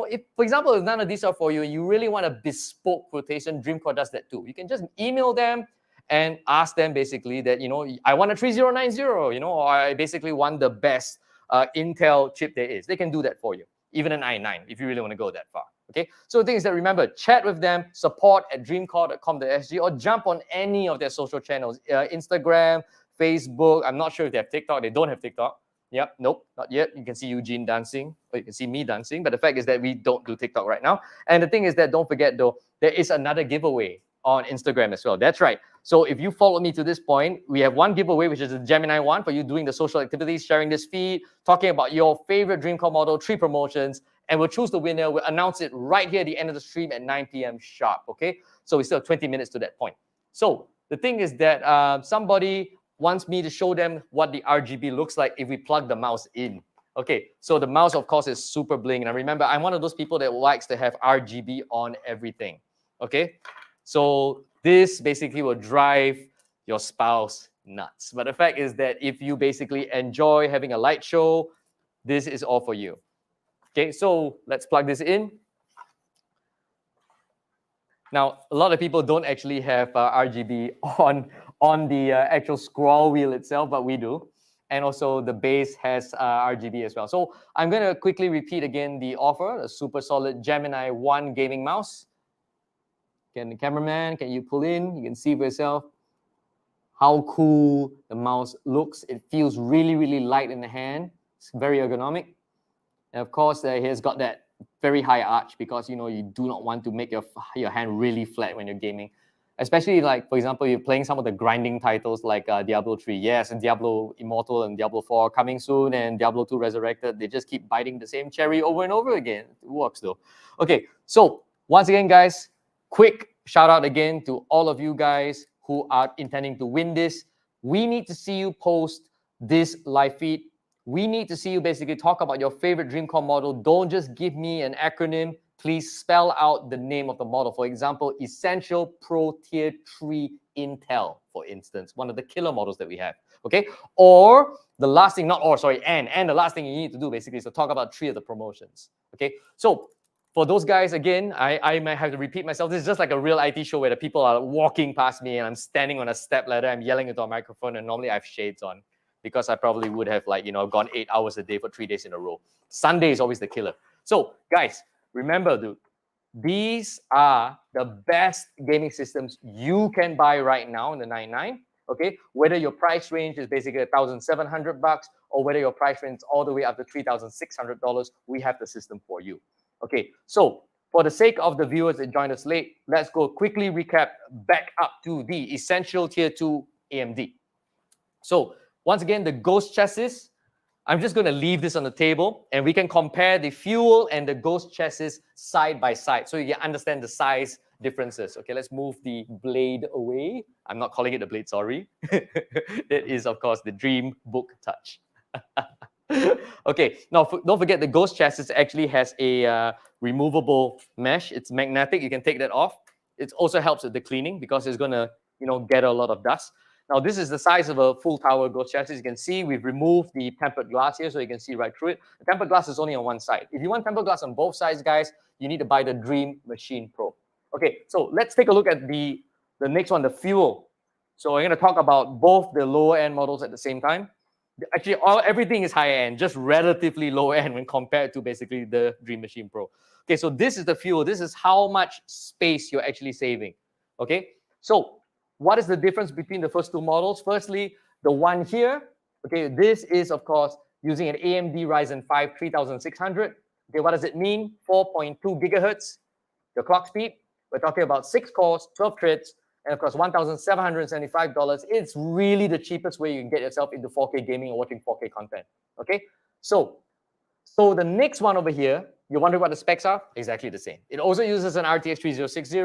if, for example, if none of these are for you, you really want a bespoke quotation, Dreamcore does that too. You can just email them and ask them basically that, I want a 3090, or I basically want the best Intel chip there is. They can do that for you, even an i9, if you really want to go that far. Okay, so the thing is that, remember, chat with them, support@dreamcore.com.sg, or jump on any of their social channels, Instagram, Facebook. I'm not sure if they have TikTok. They don't have TikTok. Yep, nope, not yet. You can see Eugene dancing, or you can see me dancing, but the fact is that we don't do TikTok right now. And the thing is that, don't forget though, there is another giveaway on Instagram as well. That's right. So if you follow me to this point, we have one giveaway, which is the Gemini one, for you doing the social activities, sharing this feed, talking about your favorite Dreamcore model, 3 promotions, and we'll choose the winner. We'll announce it right here at the end of the stream at 9 p.m. sharp, okay? So we still have 20 minutes to that point. So the thing is that somebody wants me to show them what the RGB looks like if we plug the mouse in. Okay, so the mouse, of course, is super bling. And remember, I'm one of those people that likes to have RGB on everything, okay? So this basically will drive your spouse nuts. But the fact is that if you basically enjoy having a light show, this is all for you. Okay, so let's plug this in. Now, a lot of people don't actually have RGB on the actual scroll wheel itself, but we do. And also the base has RGB as well. So I'm going to quickly repeat again the offer, the super solid Gemini 1 gaming mouse. Can the cameraman, can you pull in? You can see for yourself how cool the mouse looks. It feels really, really light in the hand. It's very ergonomic. And of course, it has got that very high arch because, you do not want to make your hand really flat when you're gaming. Especially like, for example, you're playing some of the grinding titles like Diablo 3. Yes, and Diablo Immortal and Diablo 4 coming soon, and Diablo 2 Resurrected. They just keep biting the same cherry over and over again. It works though. Okay, so once again, guys, quick shout out again to all of you guys who are intending to win this. We need to see you post this live feed. We need to see you basically talk about your favorite Dreamcore model. Don't just give me an acronym. Please spell out the name of the model. For example, Essential Pro Tier 3 Intel, for instance, one of the killer models that we have. Okay, or the last thing, and the last thing you need to do basically is to talk about 3 of the promotions. Okay, so for those guys, again, I might have to repeat myself. This is just like a real IT show where the people are walking past me and I'm standing on a step ladder. I'm yelling into a microphone, and normally I have shades on. because I probably would have gone 8 hours a day for 3 days in a row. Sunday is always the killer. So guys, remember, dude, these are the best gaming systems you can buy right now in the 99. Okay, whether your price range is basically $1,700 or whether your price range is all the way up to $3,600, we have the system for you. Okay, so for the sake of the viewers that joined us late, let's go quickly recap back up to the Essential Tier 2 AMD. So once again, the Ghost chassis, I'm just going to leave this on the table and we can compare the Fuel and the Ghost chassis side by side so you can understand the size differences. Okay, let's move the blade away. I'm not calling it the blade, sorry. It is, of course, the Dreambook Touch. Okay, now don't forget the Ghost chassis actually has a removable mesh. It's magnetic. You can take that off. It also helps with the cleaning because it's going to, get a lot of dust. Now, this is the size of a full tower Ghost chassis. You can see we've removed the tempered glass here so you can see right through it. The tempered glass is only on one side. If you want tempered glass on both sides, guys, you need to buy the Dream Machine Pro. Okay, so let's take a look at the next one, the Fuel. So we're going to talk about both the lower end models at the same time. Actually, everything is high end, just relatively low end when compared to basically the Dream Machine Pro. Okay, so this is the Fuel. This is how much space you're actually saving. Okay, so what is the difference between the first two models? Firstly, the one here, okay, this is, of course, using an AMD Ryzen 5 3600. Okay, what does it mean? 4.2 gigahertz, the clock speed. We're talking about 6 cores, 12 threads, and of course, $1,775. It's really the cheapest way you can get yourself into 4K gaming or watching 4K content. Okay, so the next one over here, you wonder what the specs are? Exactly the same. It also uses an RTX 3060.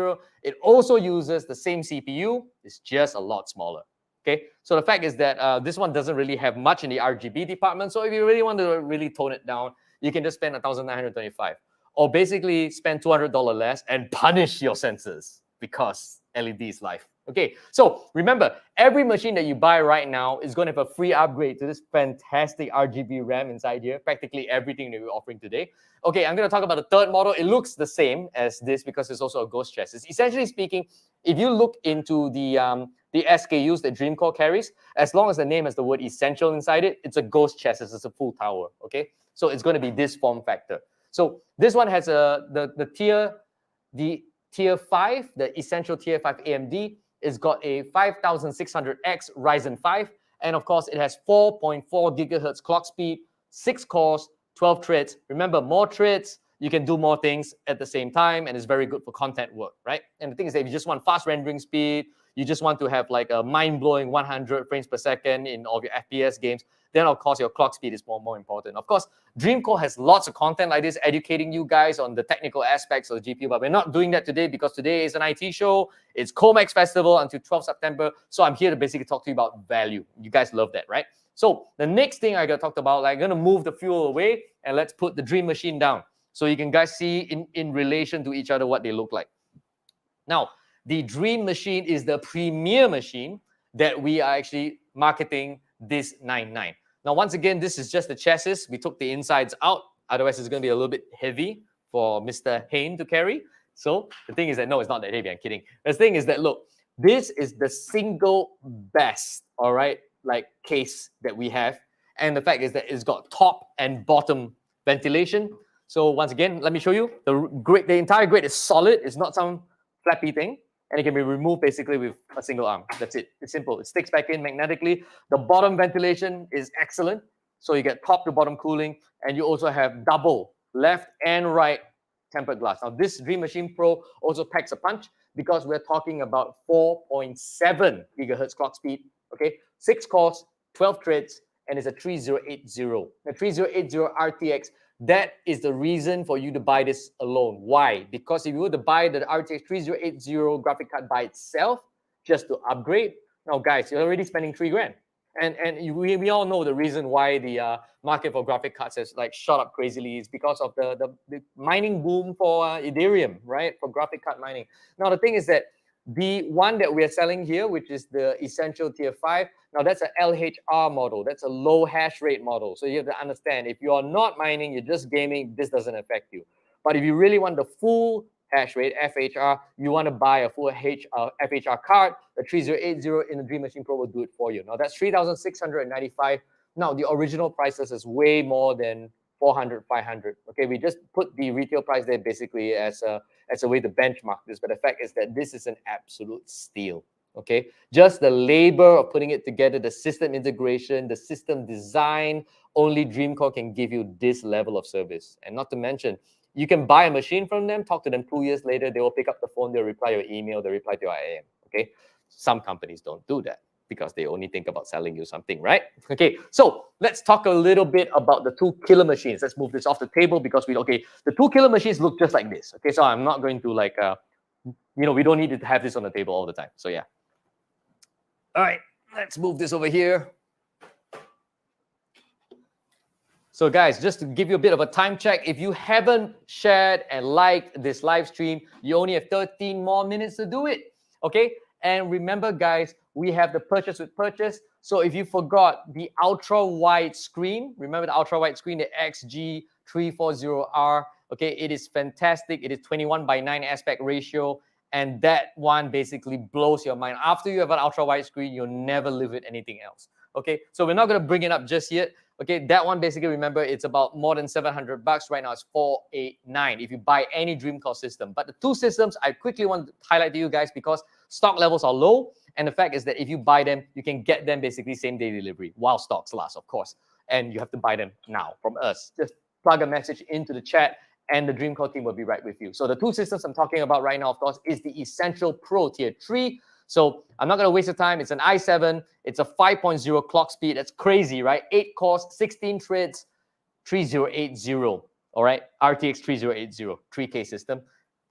It also uses the same CPU. It's just a lot smaller. Okay, so the fact is that this one doesn't really have much in the RGB department. So if you really want to really tone it down, you can just spend $1,925, or basically spend $200 less and punish your senses because LED is life. Okay, so remember, every machine that you buy right now is going to have a free upgrade to this fantastic RGB RAM inside here, practically everything that we're offering today. Okay, I'm going to talk about the third model. It looks the same as this because it's also a Ghost chassis. Essentially speaking, if you look into the SKUs that Dreamcore carries, as long as the name has the word Essential inside it, it's a Ghost chassis, it's a full tower, okay? So it's going to be this form factor. So this one has the tier 5, the Essential Tier 5 AMD. It's got a 5600X Ryzen 5, and of course, it has 4.4 gigahertz clock speed, 6 cores, 12 threads. Remember, more threads, you can do more things at the same time, and it's very good for content work, right? And the thing is that if you just want fast rendering speed, you just want to have like a mind-blowing 100 frames per second in all of your FPS games, then of course your clock speed is more important. Of course, Dreamcore has lots of content like this, educating you guys on the technical aspects of the GPU, but we're not doing that today because today is an IT show. It's COMEX Festival until 12 September. So I'm here to basically talk to you about value. You guys love that, right? So the next thing I got talked about, like, I'm going to move the Fuel away and let's put the Dream Machine down so you can guys see in relation to each other what they look like. Now, the Dream Machine is the premier machine that we are actually marketing this 99. Now, once again, this is just the chassis. We took the insides out. Otherwise, it's going to be a little bit heavy for Mr. Hayne to carry. So the thing is that, no, it's not that heavy. I'm kidding. The thing is that, look, this is the single best, all right, like case that we have. And the fact is that it's got top and bottom ventilation. So once again, let me show you. The entire grate is solid. It's not some flappy thing. And it can be removed basically with a single arm. That's it. It's simple. It sticks back in magnetically. The bottom ventilation is excellent. So you get top to bottom cooling. And you also have double left and right tempered glass. Now, this Dream Machine Pro also packs a punch because we're talking about 4.7 gigahertz clock speed. Okay, 6 cores, 12 threads, and it's a 3080. The 3080 RTX. That is the reason for you to buy this alone. Why? Because if you were to buy the RTX 3080 graphic card by itself, just to upgrade, now guys, you're already spending $3,000. And we all know the reason why the market for graphic cards has like shot up crazily is because of the mining boom for Ethereum, right? For graphic card mining. Now the thing is that the one that we're selling here, which is the Essential Tier 5, now that's an LHR model. That's a low hash rate model. So you have to understand, if you are not mining, you're just gaming, this doesn't affect you. But if you really want the full hash rate, FHR. You want to buy a full FHR card, the 3080 in the Dream Machine Pro will do it for you. Now that's 3,695. Now the original prices is way more than 400, 500. Okay, we just put the retail price there basically as a way to benchmark this. But the fact is that this is an absolute steal. Okay, just the labor of putting it together, the system integration, the system design, only Dreamcore can give you this level of service. And not to mention, you can buy a machine from them, talk to them 2 years later, they will pick up the phone, they'll reply your email, they'll reply to your IM. Okay, some companies don't do that because they only think about selling you something, right? Okay, so let's talk a little bit about the two killer machines. Let's move this off the table because the two killer machines look just like this. Okay, so I'm not going to like, we don't need to have this on the table all the time. So yeah. All right, let's move this over here. So guys, just to give you a bit of a time check, if you haven't shared and liked this live stream, you only have 13 more minutes to do it, okay? And remember guys, we have the purchase with purchase. So if you forgot the ultra wide screen, remember the ultra wide screen, the XG340R, okay? It is fantastic. It is 21:9 aspect ratio. And that one basically blows your mind. After you have an ultra wide screen, you'll never live with anything else. Okay, so we're not going to bring it up just yet. Okay, that one basically, remember, it's about more than $700. Right now it's $489 if you buy any Dreamcore system. But the two systems, I quickly want to highlight to you guys because stock levels are low. And the fact is that if you buy them, you can get them basically same day delivery while stocks last, of course. And you have to buy them now from us. Just plug a message into the chat and the Dreamcore team will be right with you. So the two systems I'm talking about right now, of course, is the Essential Pro Tier 3. So I'm not going to waste your time. It's an i7. It's a 5.0 clock speed. That's crazy, right? 8 cores, 16 threads, 3080. All right, RTX 3080, 3K system,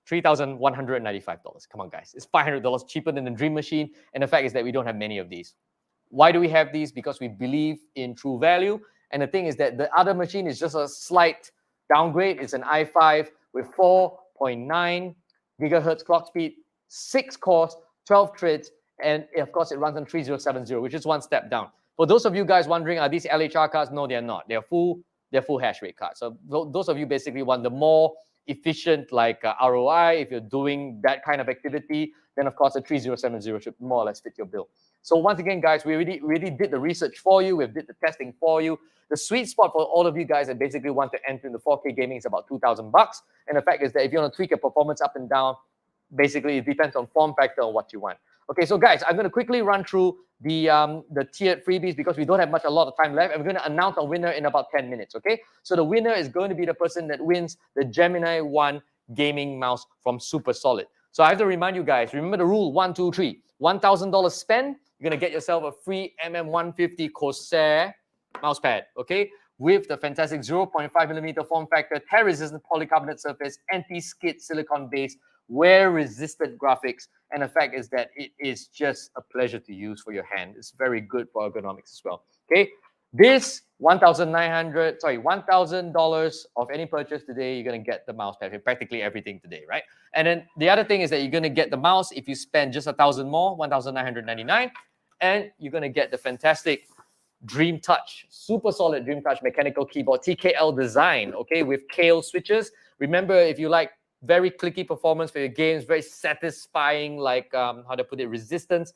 $3,195. Come on, guys. It's $500 cheaper than the Dream Machine. And the fact is that we don't have many of these. Why do we have these? Because we believe in true value. And the thing is that the other machine is just a slight downgrade. It's an i5 with 4.9 gigahertz clock speed, 6 cores, 12 threads, and of course it runs on 3070, which is one step down. For those of you guys wondering, are these LHR cards? No, they're not. They're full hash rate cards. So those of you basically want the more efficient like ROI. If you're doing that kind of activity, then of course the 3070 should more or less fit your bill. So once again, guys, we really did the research for you. We did the testing for you. The sweet spot for all of you guys that basically want to enter into 4K gaming is about $2,000. And the fact is that if you want to tweak your performance up and down, basically it depends on form factor or what you want. Okay, so guys, I'm going to quickly run through the tiered freebies because we don't have a lot of time left. And we're going to announce a winner in about 10 minutes, okay? So the winner is going to be the person that wins the Gemini 1 gaming mouse from Super Solid. So I have to remind you guys, remember the rule, 1, 2, 3. $1,000 spend, you're going to get yourself a free MM150 Corsair mousepad, okay? With the fantastic 0.5mm form factor, tear-resistant polycarbonate surface, anti-skid silicone-based, wear-resistant graphics, and the fact is that it is just a pleasure to use for your hand. It's very good for ergonomics as well. Okay, this $1,000 of any purchase today, you're gonna get the mouse pad, practically everything today, right? And then the other thing is that you're gonna get the mouse if you spend just $1,000 more, $1,999, and you're gonna get the fantastic Dream Touch, super solid Dream Touch mechanical keyboard, TKL design, okay, with KO switches. Remember, if you like very clicky performance for your games, very satisfying, like how to put it, resistance,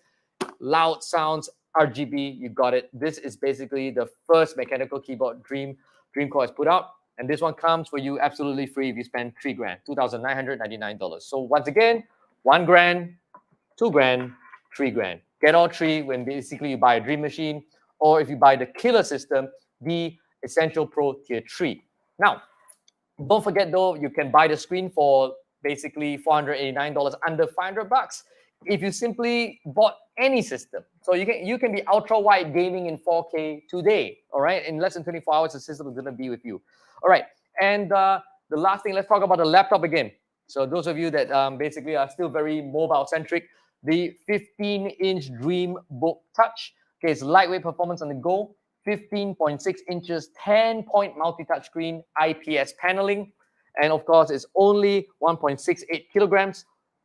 loud sounds, RGB, you got it. This is basically the first mechanical keyboard Dreamcore has put out, and this one comes for you absolutely free if you spend $3,000, $2,999. So once again, $1,000, $2,000, $3,000. Get all three when basically you buy a Dream Machine, or if you buy the killer system, the Essential Pro Tier 3. Now, don't forget though, you can buy the screen for basically $489, under $500 if you simply bought any system. So you can be ultra wide gaming in 4K today. All right, in less than 24 hours, the system is going to be with you. All right, and the last thing, let's talk about the laptop again. So those of you that basically are still very mobile centric, the 15-inch Dreambook Touch. Okay, it's lightweight performance on the go. 15.6 inches, 10-point multi-touch screen, IPS paneling. And of course, it's only 1.68 kilograms.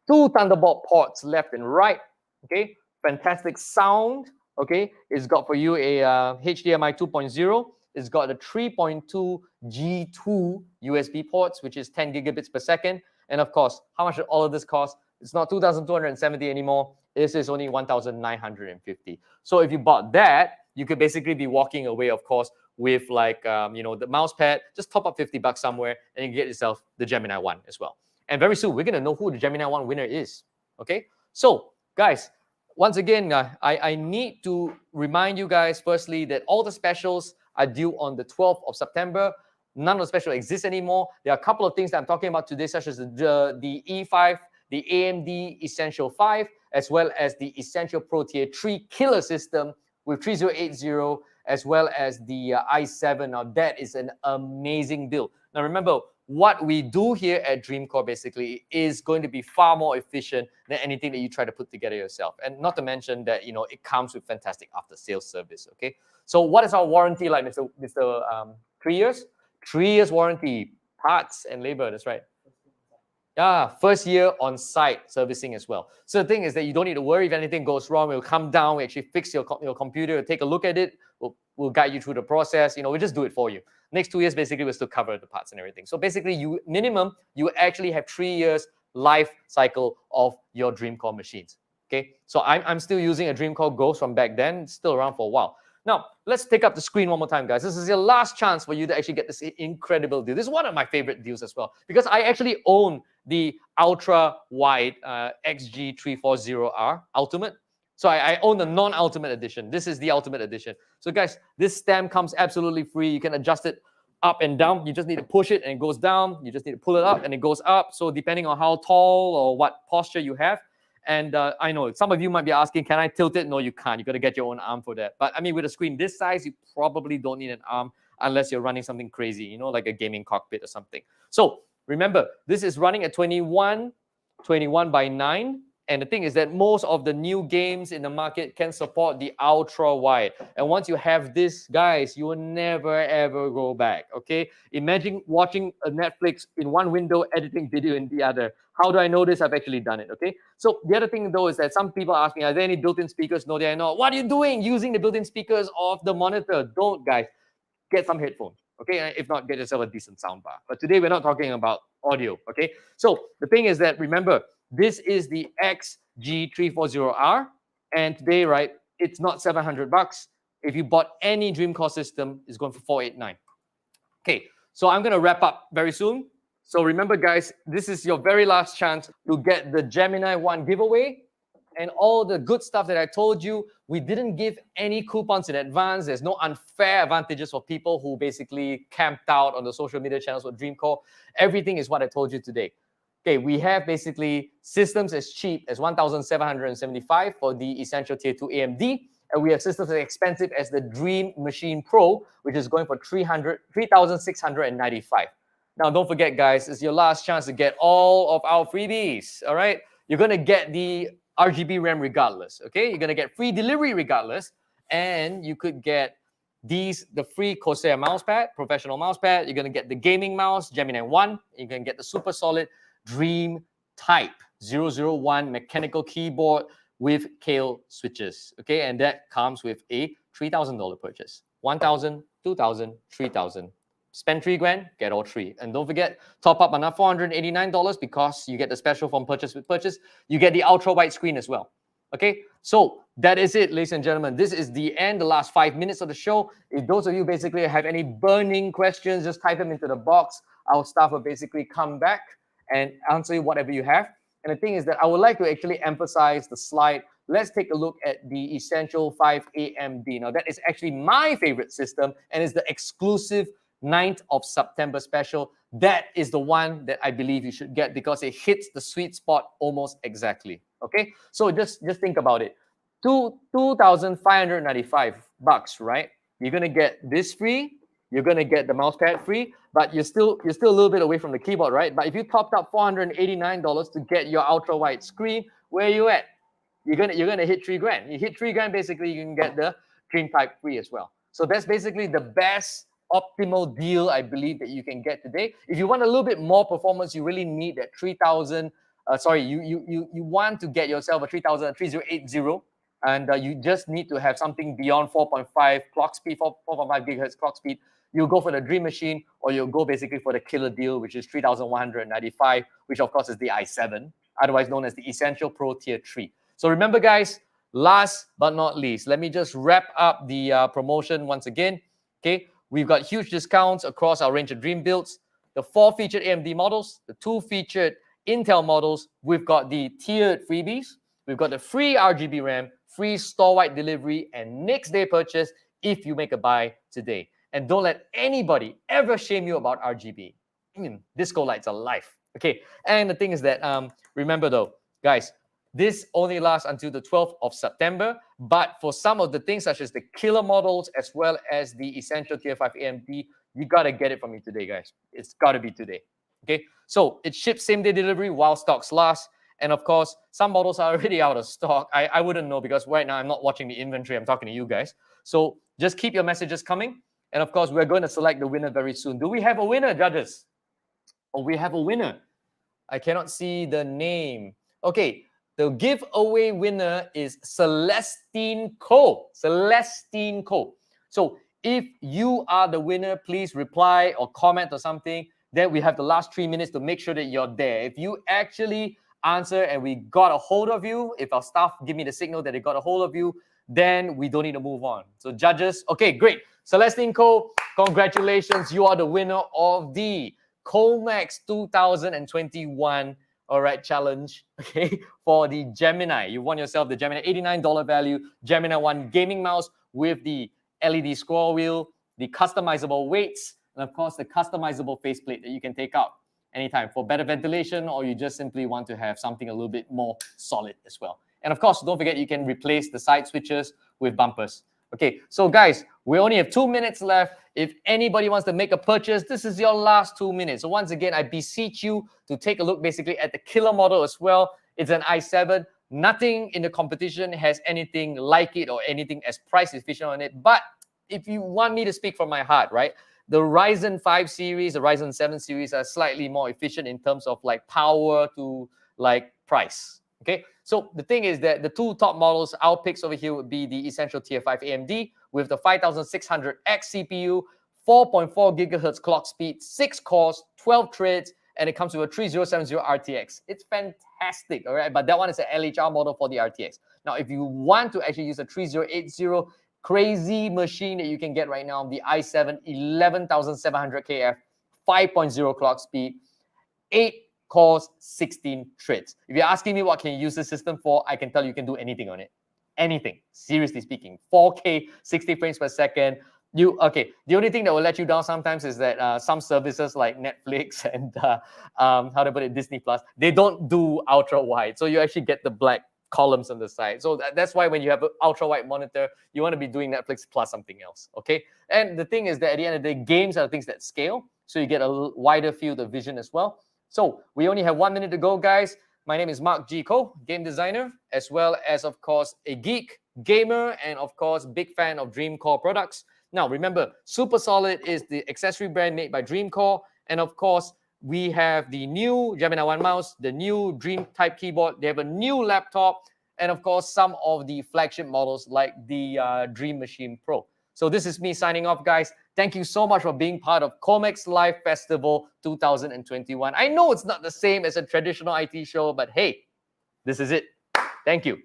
2 Thunderbolt ports left and right. Okay, fantastic sound. Okay, it's got for you a HDMI 2.0. It's got a 3.2 G2 USB ports, which is 10 gigabits per second. And of course, how much did all of this cost? It's not 2,270 anymore. This is only 1,950. So if you bought that, you could basically be walking away, of course, with like, the mouse pad. Just top up $50 somewhere and you get yourself the Gemini 1 as well. And very soon, we're going to know who the Gemini 1 winner is. Okay? So, guys, once again, I need to remind you guys, firstly, that all the specials are due on the 12th of September. None of the specials exist anymore. There are a couple of things that I'm talking about today, such as the E5, the AMD Essential 5, as well as the Essential Pro Tier 3 killer system with 3080, as well as the i7. Now, that is an amazing build. Now, remember, what we do here at Dreamcore basically is going to be far more efficient than anything that you try to put together yourself. And not to mention that, it comes with fantastic after-sales service, okay? So what is our warranty like, Mr. 3 years? 3 years warranty, parts and labor, that's right. Yeah, first year on-site servicing as well. So the thing is that you don't need to worry if anything goes wrong. We'll come down, we actually fix your computer, we'll take a look at it, we'll guide you through the process. We'll just do it for you. Next 2 years, basically, we'll still cover the parts and everything. So basically, you actually have 3 years life cycle of your Dreamcore machines. Okay, so I'm still using a Dreamcore Ghost from back then. It's still around for a while. Now, let's take up the screen one more time, guys. This is your last chance for you to actually get this incredible deal. This is one of my favorite deals as well, because I actually own the ultra-wide XG340R Ultimate. So I own the non-ultimate edition. This is the ultimate edition. So guys, this stem comes absolutely free. You can adjust it up and down. You just need to push it and it goes down. You just need to pull it up and it goes up. So depending on how tall or what posture you have. And I know some of you might be asking, can I tilt it? No, you can't. You got to get your own arm for that. But I mean, with a screen this size, you probably don't need an arm unless you're running something crazy, like a gaming cockpit or something. So remember, this is running at 21 by 9. And the thing is that most of the new games in the market can support the ultra wide. And once you have this, guys, you will never, ever go back, okay? Imagine watching a Netflix in one window, editing video in the other. How do I know this? I've actually done it, okay? So the other thing, though, is that some people ask me, are there any built-in speakers? No, there are not. What are you doing using the built-in speakers of the monitor? Don't, guys. Get some headphones, okay? If not, get yourself a decent soundbar. But today, we're not talking about audio, okay? So the thing is that, remember, this is the XG340R, and today, right, it's not $700. If you bought any Dreamcore system, it's going for $489. Okay, so I'm going to wrap up very soon. So remember, guys, this is your very last chance to get the Gemini 1 giveaway and all the good stuff that I told you. We didn't give any coupons in advance. There's no unfair advantages for people who basically camped out on the social media channels for Dreamcore. Everything is what I told you today. Okay, we have basically systems as cheap as $1,775 for the Essential Tier 2 AMD, and we have systems as expensive as the Dream Machine Pro, which is going for $3,695. Now, don't forget, guys, it's your last chance to get all of our freebies, all right? You're going to get the RGB RAM regardless, okay? You're going to get free delivery regardless, and you could get the free Corsair mousepad, professional mousepad. You're going to get the gaming mouse, Gemini 1. You're going to get the super solid Dream Type 001 mechanical keyboard with 𝗘𝗏 switches, okay? And that comes with a $3,000 purchase. 1,000, 2,000, 3,000. Spend $3,000, get all three. And don't forget, top up another $489 because you get the special from purchase with purchase. You get the ultra wide screen as well. Okay, so that is it, ladies and gentlemen. This is the end, the last 5 minutes of the show. If those of you basically have any burning questions, just type them into the box. Our staff will basically come back and answer whatever you have. And the thing is that I would like to actually emphasize the slide. Let's take a look at the Essential 5 AMD. Now, that is actually my favorite system and is the exclusive 9th of September special. That is the one that I believe you should get because it hits the sweet spot almost exactly. Okay, so just think about it. $2,595, right? You're gonna get this free. You're gonna get the mouse pad free, but you're still a little bit away from the keyboard, right? But if you topped up $489 to get your ultra wide screen, where are you at? You're gonna hit $3,000. You hit $3,000, basically you can get the Dream Type free as well. So that's basically the best optimal deal I believe that you can get today. If you want a little bit more performance, you really need that 3,000. You want to get yourself a 3080 and you just need to have something beyond 4.5 clock speed, 4.5 gigahertz clock speed, you'll go for the Dream Machine, or you'll go basically for the killer deal, which is 3,195, which of course is the i7, otherwise known as the Essential Pro Tier 3. So remember, guys, last but not least, let me just wrap up the promotion once again. Okay, we've got huge discounts across our range of Dream builds. The 4 featured AMD models, the 2 featured Intel models. We've got the tiered freebies. We've got the free RGB RAM, free store-wide delivery, and next day purchase if you make a buy today. And don't let anybody ever shame you about RGB. Disco lights are life. Okay, and the thing is that, remember though, guys, this only lasts until the 12th of September, but for some of the things such as the killer models as well as the Essential Tier 5 AMD, you got to get it from me today, guys. It's got to be today. Okay, so it ships same-day delivery while stocks last. And of course, some models are already out of stock. I wouldn't know because right now I'm not watching the inventory. I'm talking to you guys. So just keep your messages coming. And of course, we're going to select the winner very soon. Do we have a winner, judges? Oh, we have a winner. I cannot see the name. Okay, the giveaway winner is 𝗢𝗙𝗀𝗃𝗀. 𝗢𝗙𝗀𝗃𝗀. So if you are the winner, please reply or comment or something. Then we have the last 3 minutes to make sure that you're there. If you actually answer and we got a hold of you, if our staff give me the signal that they got a hold of you, then we don't need to move on. So judges, okay, great. 𝗢𝗙𝗀𝗃𝗀, congratulations. You are the winner of the COMEX 2021 challenge, okay, for the Gemini. You won yourself the Gemini $89 value Gemini 1 gaming mouse with the LED scroll wheel, the customizable weights, and of course the customizable faceplate that you can take out anytime for better ventilation, or you just simply want to have something a little bit more solid as well. And of course, don't forget you can replace the side switches with bumpers. Okay, so guys, we only have 2 minutes left. If anybody wants to make a purchase, this is your last 2 minutes. So once again, I beseech you to take a look basically at the killer model as well. It's an i7. Nothing in the competition has anything like it or anything as price efficient on it. But if you want me to speak from my heart, right? The Ryzen 5 series, the Ryzen 7 series are slightly more efficient in terms of like power to like price. Okay, so the thing is that the 2 top models, our picks over here would be the Essential Tier 5 AMD with the 5600X CPU, 4.4 gigahertz clock speed, 6 cores, 12 threads, and it comes with a 3070 RTX. It's fantastic, all right? But that one is an LHR model for the RTX. Now, if you want to actually use a 3080 crazy machine that you can get right now, the i7 11700KF, 5.0 clock speed, 8 cores, 16 threads. If you're asking me what can you use the system for, I can tell you can do anything on it. Anything, seriously speaking. 4K, 60 frames per second. The only thing that will let you down sometimes is that some services like Netflix and how to put it, Disney Plus, they don't do ultra wide. So you actually get the black columns on the side. So that's why when you have an ultra wide monitor, you want to be doing Netflix plus something else. Okay. And the thing is that at the end of the day, games are things that scale. So you get a wider field of vision as well. So we only have 1 minute to go, guys. My name is 𝗢𝗙𝗃𝗀𝗃, game designer, as well as, of course, a geek, gamer, and, of course, big fan of Dreamcore products. Now, remember, Super Solid is the accessory brand made by Dreamcore. And, of course, we have the new Gemini 1 mouse, the new Dream Type keyboard. They have a new laptop, and, of course, some of the flagship models like the Dream Machine Pro. So this is me signing off, guys. Thank you so much for being part of COMEX Live Festival 2021. I know it's not the same as a traditional IT show, but hey, this is it. Thank you.